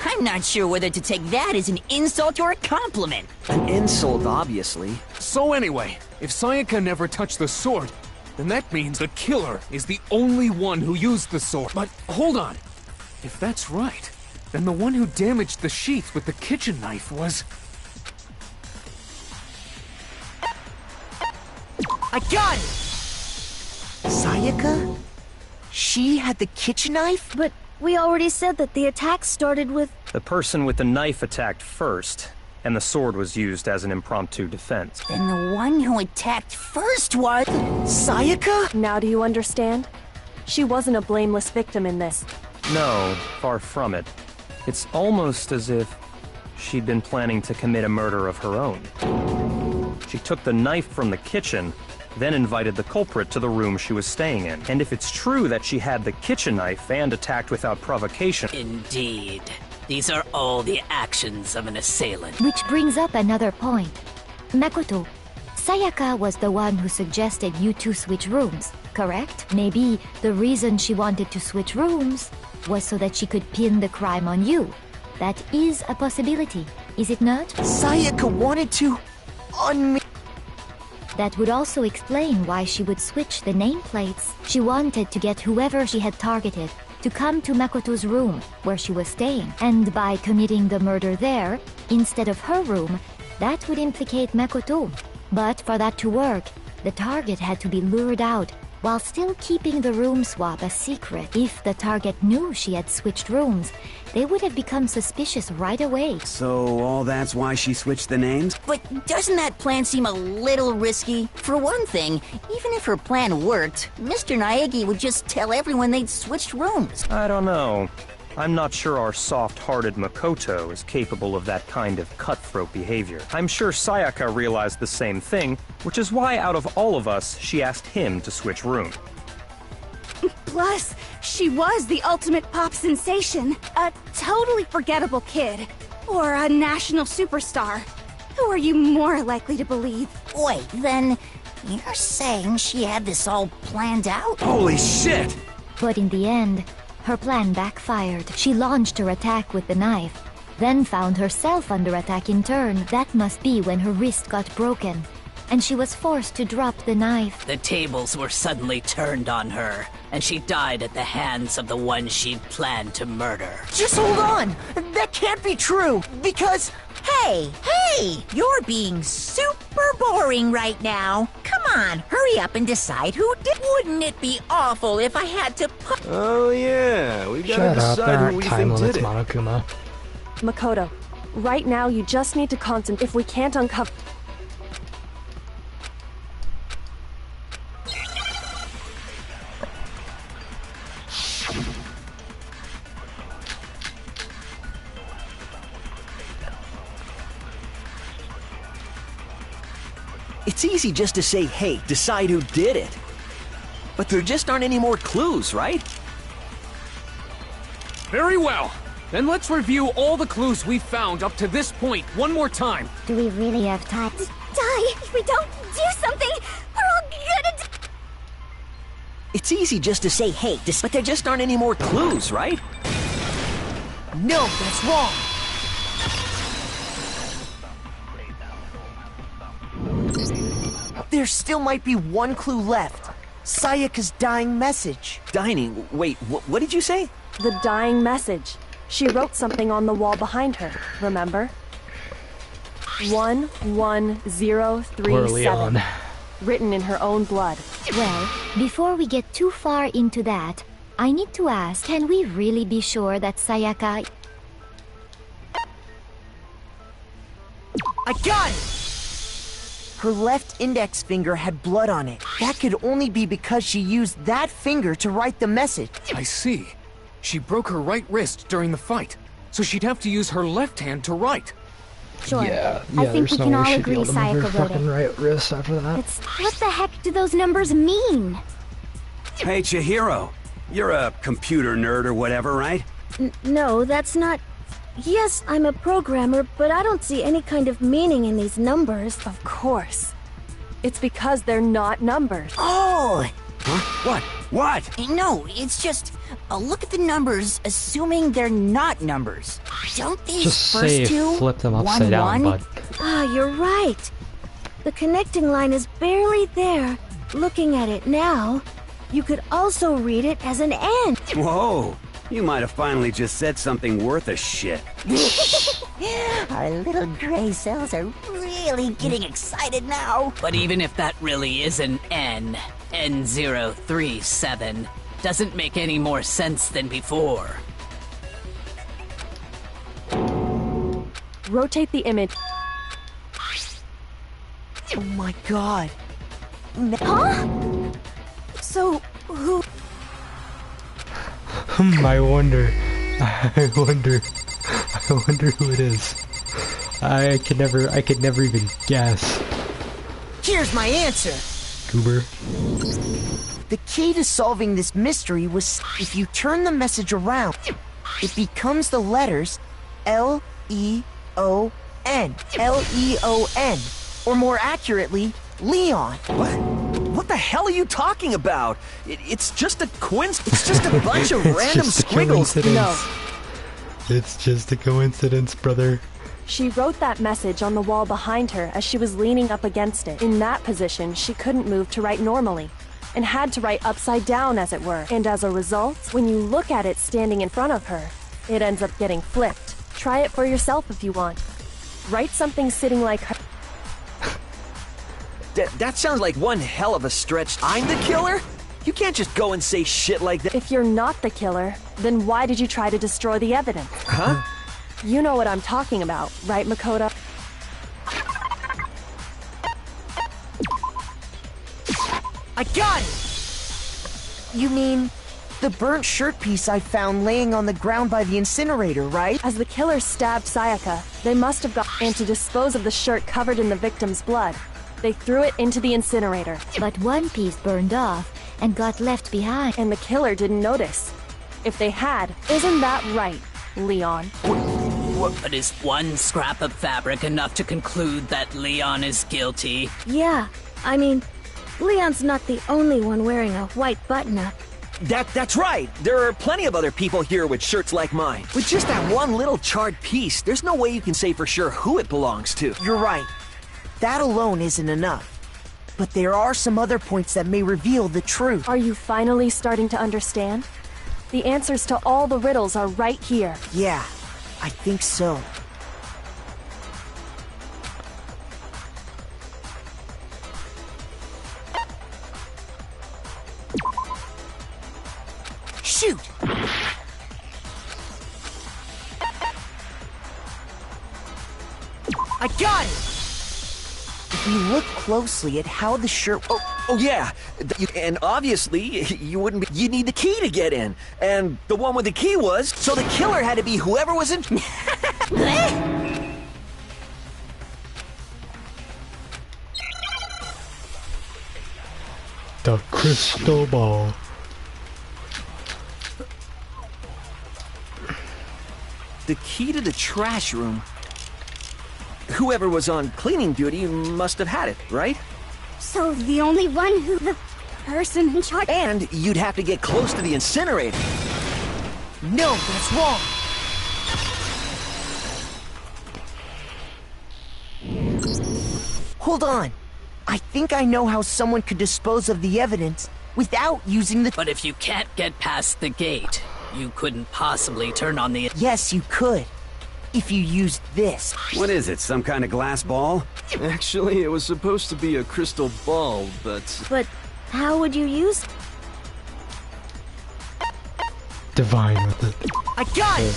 I'm not sure whether to take that as an insult or a compliment. An insult, obviously. So anyway, if Sayaka never touched the sword, then that means the killer is the only one who used the sword. But hold on. If that's right, then the one who damaged the sheath with the kitchen knife was— I got it! Sayaka? She had the kitchen knife? But we already said that the attack started with... The person with the knife attacked first, and the sword was used as an impromptu defense. Then the one who attacked first was— Sayaka? Now do you understand? She wasn't a blameless victim in this. No, far from it. It's almost as if she'd been planning to commit a murder of her own. She took the knife from the kitchen, then invited the culprit to the room she was staying in. And if it's true that she had the kitchen knife and attacked without provocation— Indeed. These are all the actions of an assailant. Which brings up another point. Makoto, Sayaka was the one who suggested you two switch rooms, correct? Maybe the reason she wanted to switch rooms was so that she could pin the crime on you. That is a possibility, is it not? Sayaka wanted to... on me. That would also explain why she would switch the nameplates. She wanted to get whoever she had targeted to come to Makoto's room, where she was staying. And by committing the murder there, instead of her room, that would implicate Makoto. But for that to work, the target had to be lured out, while still keeping the room swap a secret. If the target knew she had switched rooms, they would have become suspicious right away. So all that's why she switched the names? But doesn't that plan seem a little risky? For one thing, even if her plan worked, Mr. Naegi would just tell everyone they'd switched rooms. I don't know. I'm not sure our soft-hearted Makoto is capable of that kind of cutthroat behavior. I'm sure Sayaka realized the same thing, which is why out of all of us, she asked him to switch rooms. Plus, she was the ultimate pop sensation. A totally forgettable kid. Or a national superstar. Who are you more likely to believe? Wait, then you're saying she had this all planned out? Holy shit! But in the end, her plan backfired. She launched her attack with the knife, then found herself under attack in turn. That must be when her wrist got broken, and she was forced to drop the knife. The tables were suddenly turned on her, and she died at the hands of the one she'd planned to murder. Just hold on! That can't be true, because... Hey, you're being super boring right now. Come on, hurry up and decide who did. Wouldn't it be awful if I had to put... Oh yeah, we gotta Shut up, there decide who aren't we time think limits, did it. Monokuma. Makoto, right now you just need to concentrate. If we can't uncover... It's easy just to say, hey, decide who did it. But there just aren't any more clues, right? Very well. Then let's review all the clues we've found up to this point one more time. Do we really have time? Die! If we don't do something, we're all gonna die! It's easy just to say, hey, but there just aren't any more clues, right? No, that's wrong. There still might be one clue left. Sayaka's dying message. Dining? Wait, what did you say? The dying message. She wrote something on the wall behind her, remember? 11037. Written in her own blood. Well, before we get too far into that, I need to ask, can we really be sure that Sayaka... I got it! Her left index finger had blood on it. That could only be because she used that finger to write the message. I see. She broke her right wrist during the fight, so she'd have to use her left hand to write. Sure. Yeah, I think there's we no can way all she'd be agree able to move her Sayaka wrote fucking it. right wrist after that. What the heck do those numbers mean? Hey, Chihiro. You're a computer nerd or whatever, right? No, that's not... Yes, I'm a programmer, but I don't see any kind of meaning in these numbers. Of course. It's because they're not numbers. Oh! Huh? What? No, it's just... look at the numbers, assuming they're not numbers. Don't these Just first say two... flip them upside down, bud. Ah, you're right. The connecting line is barely there. Looking at it now, you could also read it as an N. Whoa. You might have finally just said something worth a shit. Our little gray cells are really getting excited now. But even if that really is an N037, doesn't make any more sense than before. Rotate the image. Oh my god. Huh? So, who... I wonder who it is. I could never even guess. Here's my answer. Goober. The key to solving this mystery was if you turn the message around, it becomes the letters L-E-O-N. L-E-O-N. Or more accurately, Leon. What the hell are you talking about? It's just a coincidence. It's just a bunch of random just a squiggles. No. It's just a coincidence, brother. She wrote that message on the wall behind her as she was leaning up against it. In that position, she couldn't move to write normally, and had to write upside down, as it were. And as a result, when you look at it standing in front of her, it ends up getting flipped. Try it for yourself if you want. Write something sitting like her. That sounds like one hell of a stretch. I'm the killer? You can't just go and say shit like that. If you're not the killer, then why did you try to destroy the evidence? Huh? You know what I'm talking about, right, Makoto? I got it! You mean the burnt shirt piece I found laying on the ground by the incinerator, right? As the killer stabbed Sayaka, they must have gone in to dispose of the shirt covered in the victim's blood. They threw it into the incinerator. But one piece burned off and got left behind. And the killer didn't notice. If they had, isn't that right, Leon? But is one scrap of fabric enough to conclude that Leon is guilty? Yeah, I mean, Leon's not the only one wearing a white button-up. That's right. There are plenty of other people here with shirts like mine. With just that one little charred piece, there's no way you can say for sure who it belongs to. You're right. That alone isn't enough. But there are some other points that may reveal the truth. Are you finally starting to understand? The answers to all the riddles are right here. Yeah, I think so. Shoot! I got it! If we look closely at how the shirt... Oh yeah, and obviously, you wouldn't be... You need the key to get in. And the one with the key was... So the killer had to be whoever was in... The crystal ball. The key to the trash room. Whoever was on cleaning duty must have had it, right? So the only one who... the person in charge... And you'd have to get close to the incinerator. No, that's wrong. Hold on. I think I know how someone could dispose of the evidence without using the... But if you can't get past the gate, you couldn't possibly turn on the... Yes, you could. If you used this. What is it, some kind of glass ball? Actually, it was supposed to be a crystal ball, but... But how would you use... Divine with it. I got it!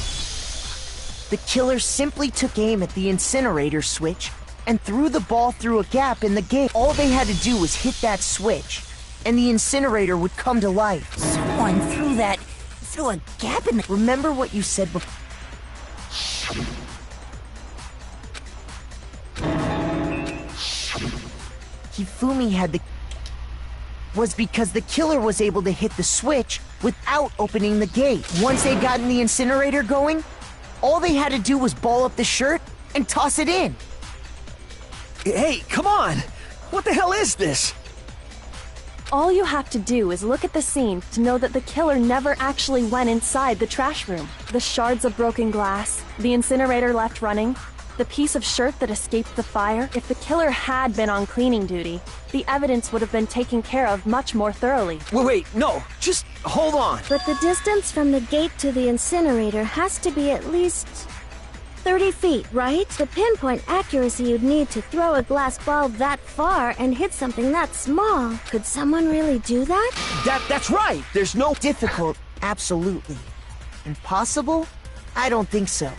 The killer simply took aim at the incinerator switch and threw the ball through a gap in the gate. All they had to do was hit that switch, and the incinerator would come to life. Someone threw a gap in the... Remember what you said before? Hifumi had the... was because the killer was able to hit the switch without opening the gate. Once they'd gotten the incinerator going, all they had to do was ball up the shirt and toss it in. Hey, come on! What the hell is this? All you have to do is look at the scene to know that the killer never actually went inside the trash room. The shards of broken glass, the incinerator left running, the piece of shirt that escaped the fire. If the killer had been on cleaning duty, the evidence would have been taken care of much more thoroughly. Wait, no, just hold on. But the distance from the gate to the incinerator has to be at least 30 feet, right? The pinpoint accuracy you'd need to throw a glass ball that far and hit something that small. Could someone really do that? That's right. There's no... Difficult, absolutely. Impossible? I don't think so.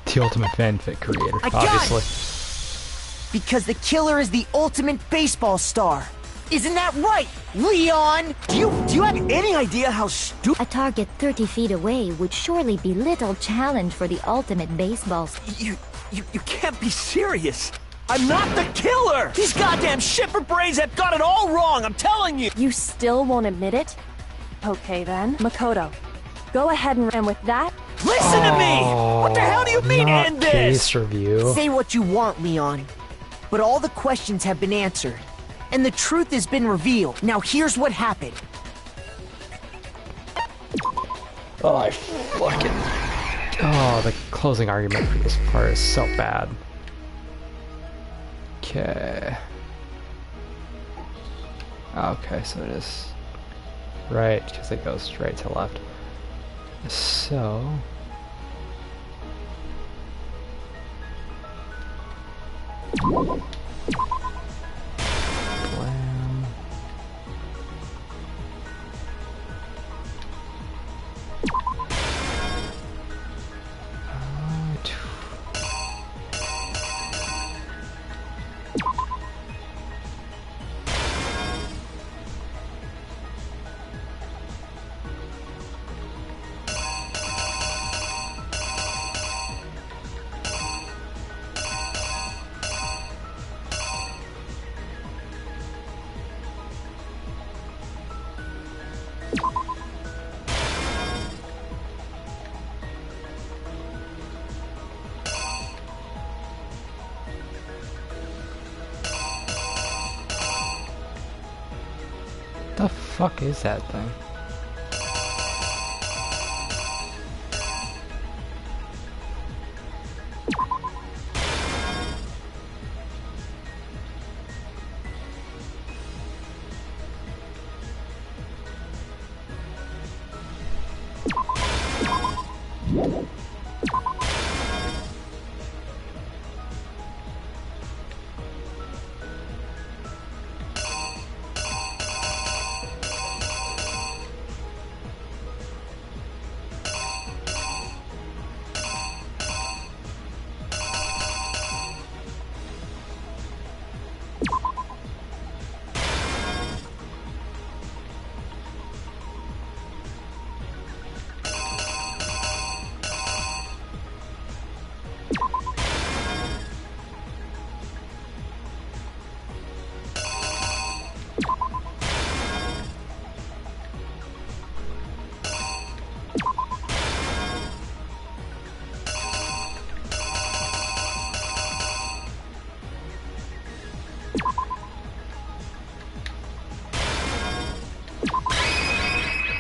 The ultimate fanfic creator, I got obviously. It. Because the killer is the ultimate baseball star. Isn't that right, Leon? Do you have any idea how stupid... A target 30 feet away would surely be little challenge for the ultimate baseball. You can't be serious. I'm not the killer! These goddamn shipper brains have got it all wrong, I'm telling you! You still won't admit it? Okay then, Makoto. Go ahead and with that... Listen to me! What the hell do you mean not end this? Case review. Say what you want, Leon. But all the questions have been answered. And the truth has been revealed. Now here's what happened. Oh, I fucking... Oh, the closing argument for this part is so bad. Okay. Okay, so it is right, because it goes straight to left. So... fuck is that thing?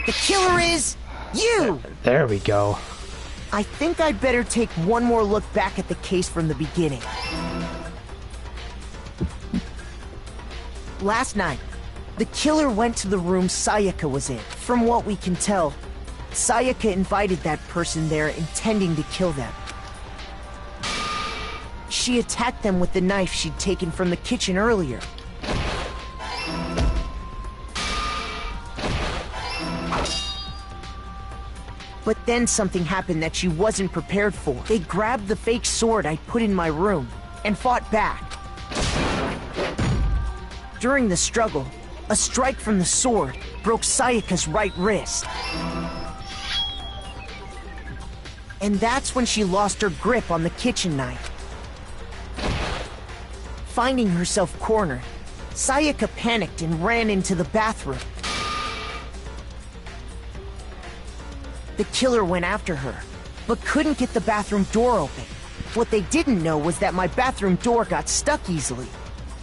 The killer is you! There we go. I think I'd better take one more look back at the case from the beginning. Last night, the killer went to the room Sayaka was in. From what we can tell, Sayaka invited that person there intending to kill them. She attacked them with the knife she'd taken from the kitchen earlier. But then something happened that she wasn't prepared for. They grabbed the fake sword I put in my room and fought back. During the struggle, a strike from the sword broke Sayaka's right wrist. And that's when she lost her grip on the kitchen knife. Finding herself cornered, Sayaka panicked and ran into the bathroom. The killer went after her, but couldn't get the bathroom door open. What they didn't know was that my bathroom door got stuck easily,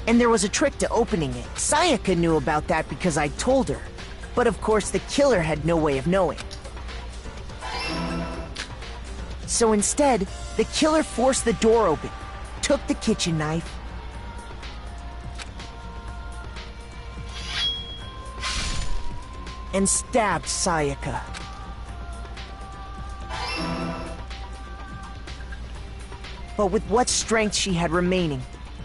and there was a trick to opening it. Sayaka knew about that because I told her, but of course the killer had no way of knowing. So instead, the killer forced the door open, took the kitchen knife, and stabbed Sayaka. But with what strength she had remaining,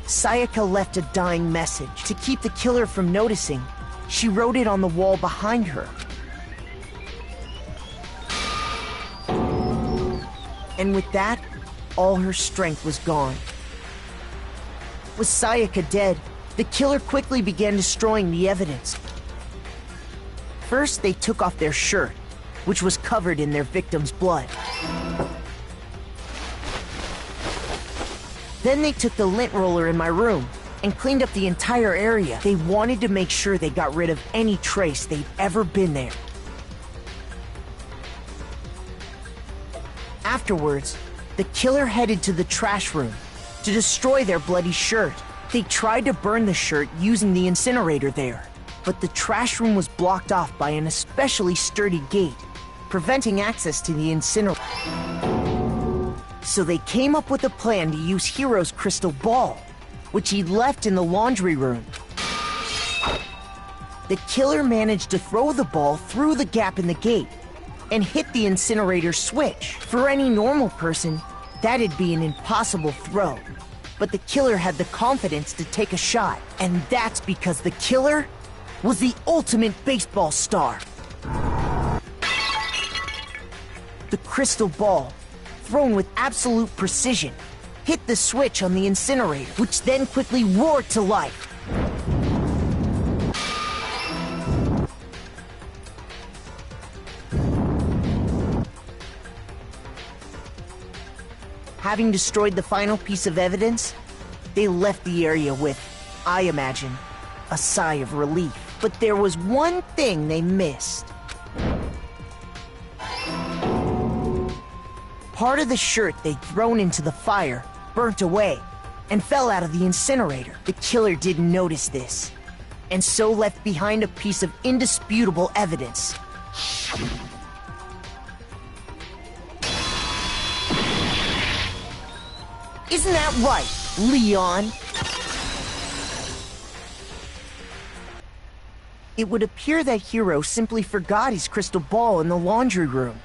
Sayaka left a dying message. To keep the killer from noticing, she wrote it on the wall behind her. And with that, all her strength was gone. With Sayaka dead, the killer quickly began destroying the evidence. First, they took off their shirt, which was covered in their victim's blood. Then they took the lint roller in my room and cleaned up the entire area. They wanted to make sure they got rid of any trace they'd ever been there. Afterwards, the killer headed to the trash room to destroy their bloody shirt. They tried to burn the shirt using the incinerator there, but the trash room was blocked off by an especially sturdy gate, preventing access to the incinerator. So they came up with a plan to use Hiro's crystal ball, which he'd left in the laundry room. The killer managed to throw the ball through the gap in the gate and hit the incinerator switch. For any normal person, that'd be an impossible throw. But the killer had the confidence to take a shot, and that's because the killer was the ultimate baseball star. The crystal ball, thrown with absolute precision, hit the switch on the incinerator, which then quickly roared to life. Having destroyed the final piece of evidence, they left the area with, I imagine, a sigh of relief. But there was one thing they missed. Part of the shirt they'd thrown into the fire burnt away and fell out of the incinerator. The killer didn't notice this, and so left behind a piece of indisputable evidence. Isn't that right, Leon? It would appear that Hiro simply forgot his crystal ball in the laundry room.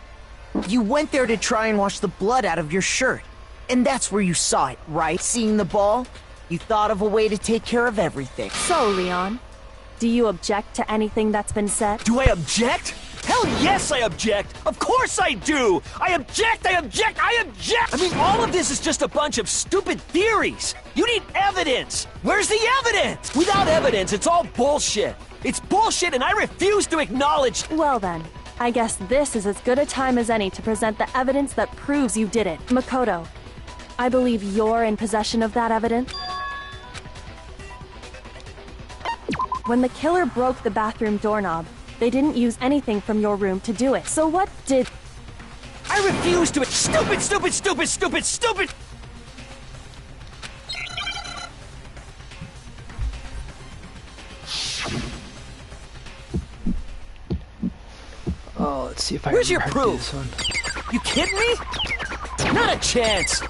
You went there to try and wash the blood out of your shirt, and that's where you saw it, right? Seeing the ball? You thought of a way to take care of everything. So, Leon, do you object to anything that's been said? Do I object? Hell yes, I object! Of course I do! I object! I object! I object! I mean, all of this is just a bunch of stupid theories! You need evidence! Where's the evidence? Without evidence, it's all bullshit! It's bullshit and I refuse to acknowledge— Well then, I guess this is as good a time as any to present the evidence that proves you did it. Makoto, I believe you're in possession of that evidence. When the killer broke the bathroom doorknob, they didn't use anything from your room to do it. So what did— I refuse to— Stupid, stupid, stupid, stupid, stupid! Oh, let's see if I Where's your remember proof? this one. You kidding me? Not a chance!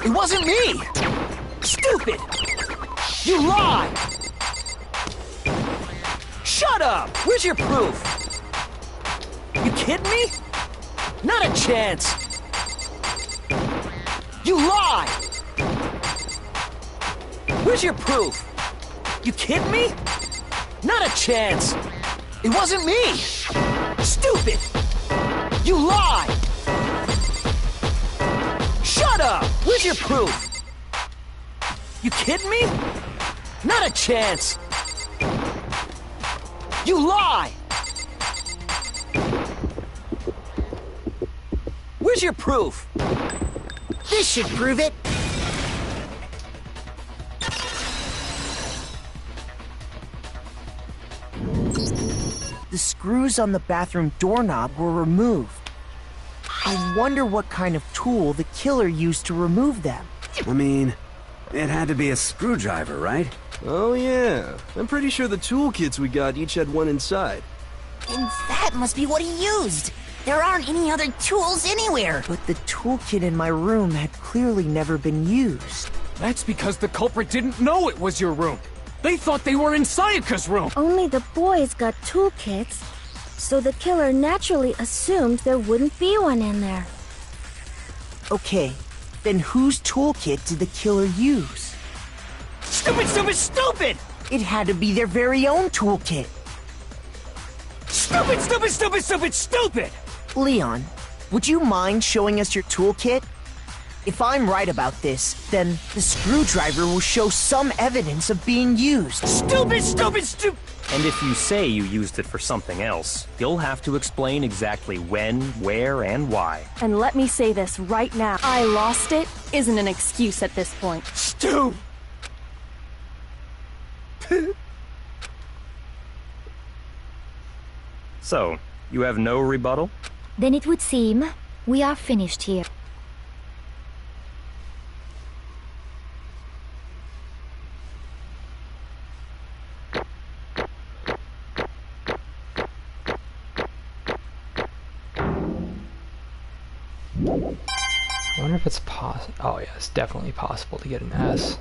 It wasn't me! Stupid! You lie! Shut up! Where's your proof? You kidding me? Not a chance! You lie! Where's your proof? You kidding me? Not a chance! It wasn't me! Stupid! You lie! Shut up! Where's your proof? You kidding me? Not a chance! You lie! Where's your proof? This should prove it. The screws on the bathroom doorknob were removed. I wonder what kind of tool the killer used to remove them. I mean, it had to be a screwdriver, right? Oh yeah, I'm pretty sure the toolkits we got each had one inside. And that must be what he used. There aren't any other tools anywhere. But the toolkit in my room had clearly never been used. That's because the culprit didn't know it was your room. They thought they were in Sayaka's room. Only the boys got toolkits, so the killer naturally assumed there wouldn't be one in there. Okay, then whose toolkit did the killer use? Stupid, stupid, stupid! It had to be their very own toolkit. Stupid, stupid, stupid, stupid, stupid! Leon, would you mind showing us your toolkit? If I'm right about this, then the screwdriver will show some evidence of being used. Stupid, stupid, stupid! And if you say you used it for something else, you'll have to explain exactly when, where, and why. And let me say this right now. I lost it isn't an excuse at this point. Stu! So, you have no rebuttal? Then it would seem we are finished here. I wonder if it's possible. Oh yeah, it's definitely possible to get an S.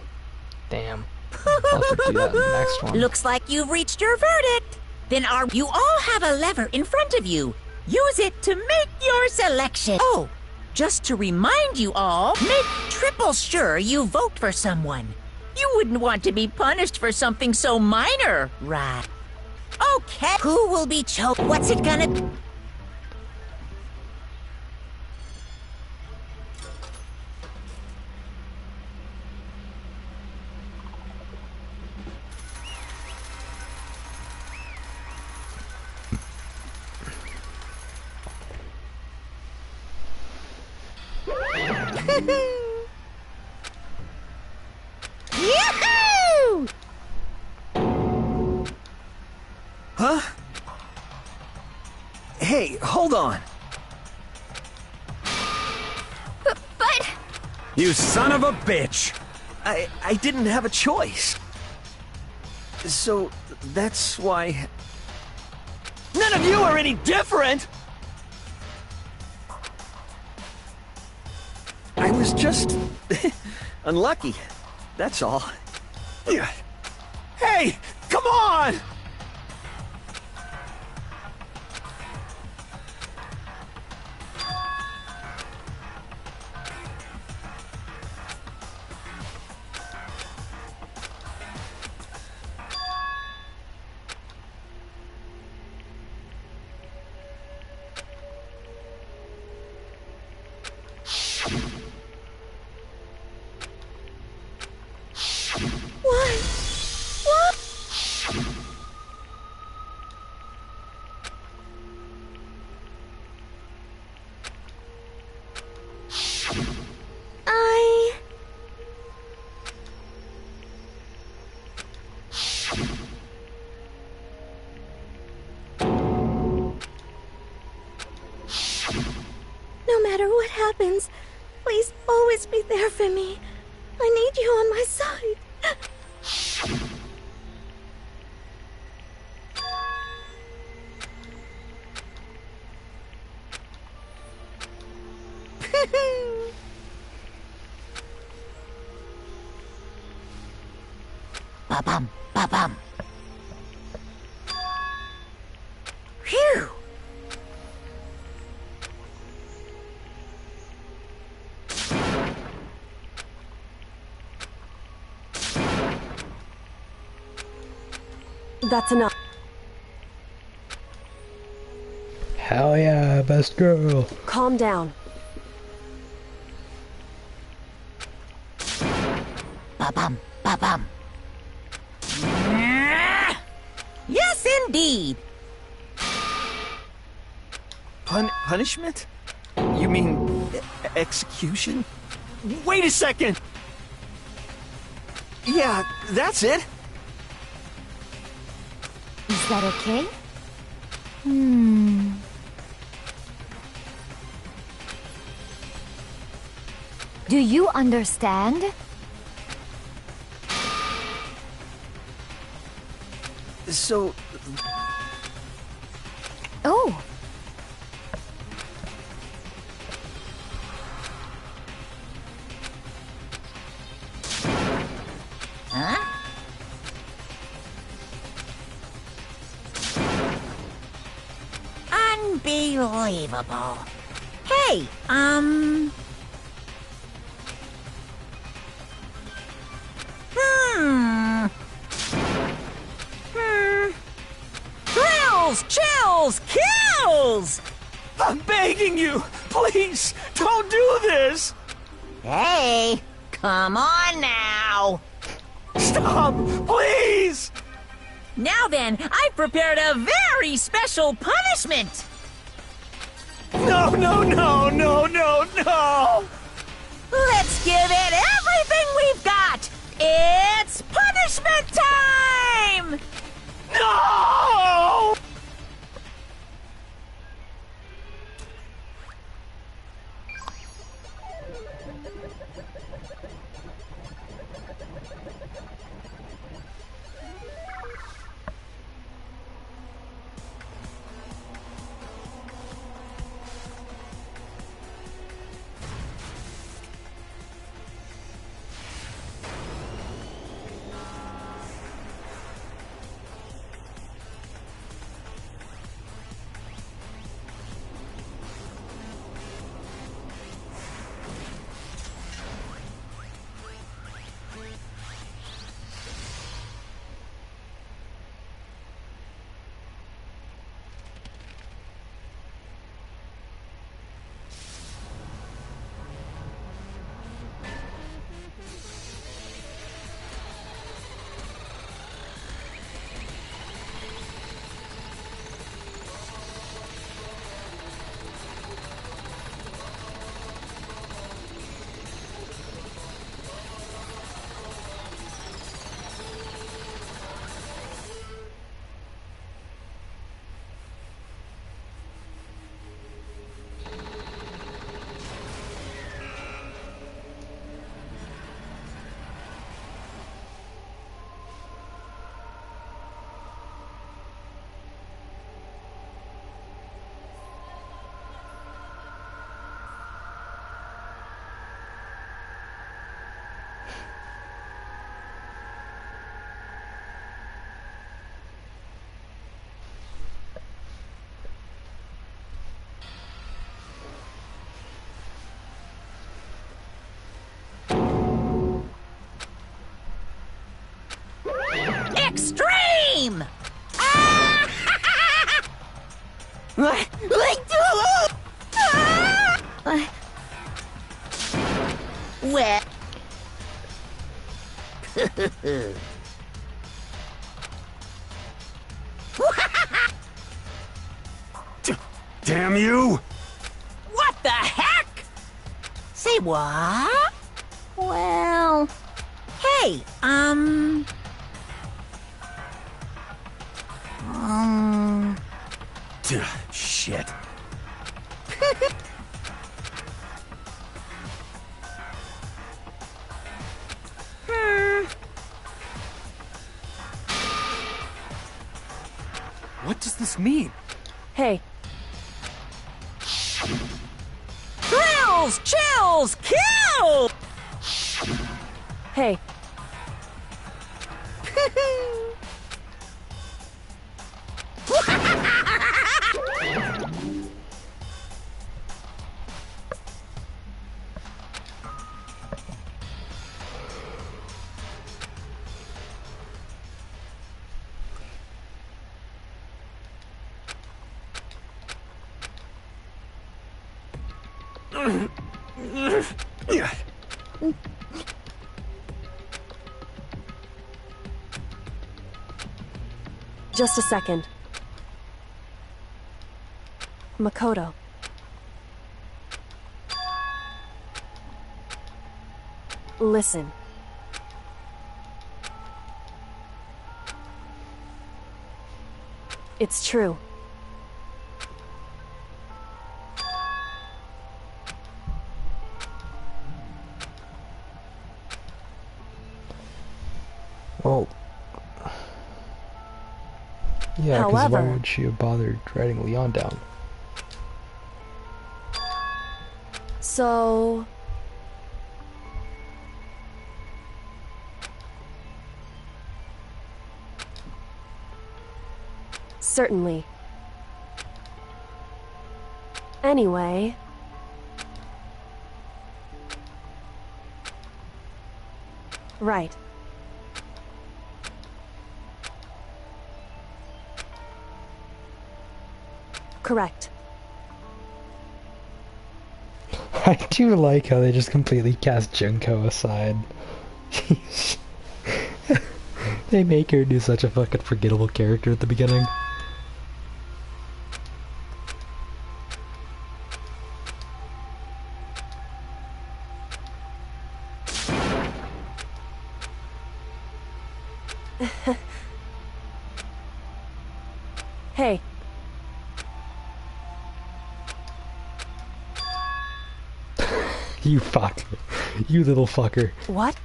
Damn. I'll have to do that in the next one. Looks like you've reached your verdict. Then you all have a lever in front of you. Use it to make your selection. Oh, just to remind you all, make triple sure you vote for someone. You wouldn't want to be punished for something so minor, right? Okay, who will be chosen? What's it gonna be? Yoo-hoo! Huh? Hey, hold on. But... You son of a bitch! I didn't have a choice. So, that's why... None of you are any different! I was just... unlucky. That's all. Hey! Come on! No matter what happens, please always be there for me. I need you on my side. Ba-bum, ba-bum. Phew! That's enough. Hell yeah, best girl. Calm down. Ba-bum, ba-bum. Yes, indeed. Punishment? You mean execution? Wait a second! Yeah, that's it. Is that okay? Do you understand? So... Oh! Huh? Unbelievable. Hey, Thrills, chills, kills! I'm begging you! Please, don't do this! Hey, come on now! Stop! Please! Now then, I've prepared a very special punishment! No, no, no, no, no, no! Let's give it everything we've got! It's punishment time! No! name! Well... Damn you! What the heck? Say what? Well... Hey, Shit. What does this mean? Hey, Thrills! Chills! Kill! hey. Just a second. Makoto. Listen. It's true. Well, yeah, because why However- would she have bothered writing Leon down? So... Certainly. Anyway... Right. Correct. I do like how they just completely cast Junko aside. They make her do such a fucking forgettable character at the beginning. Hey. You fuck. You little fucker. What?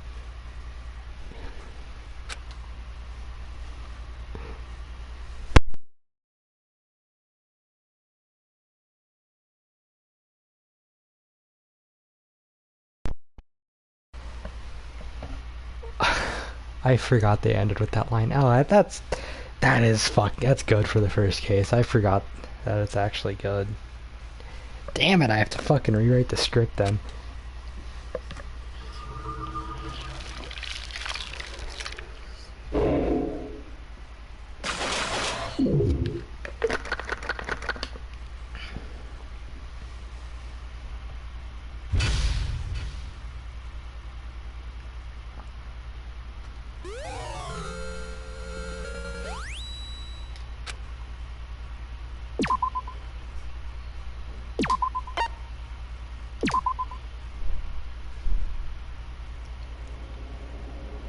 I forgot they ended with that line. Oh, that's good for the first case. I forgot that it's actually good. Damn it, I have to fucking rewrite the script then.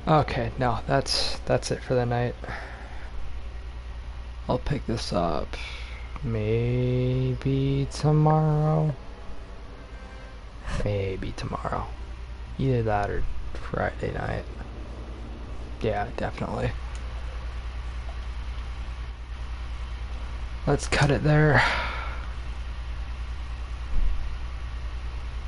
Okay, no, that's it for the night. I'll pick this up maybe tomorrow. Maybe tomorrow. Either that or Friday night. Yeah, definitely. Let's cut it there.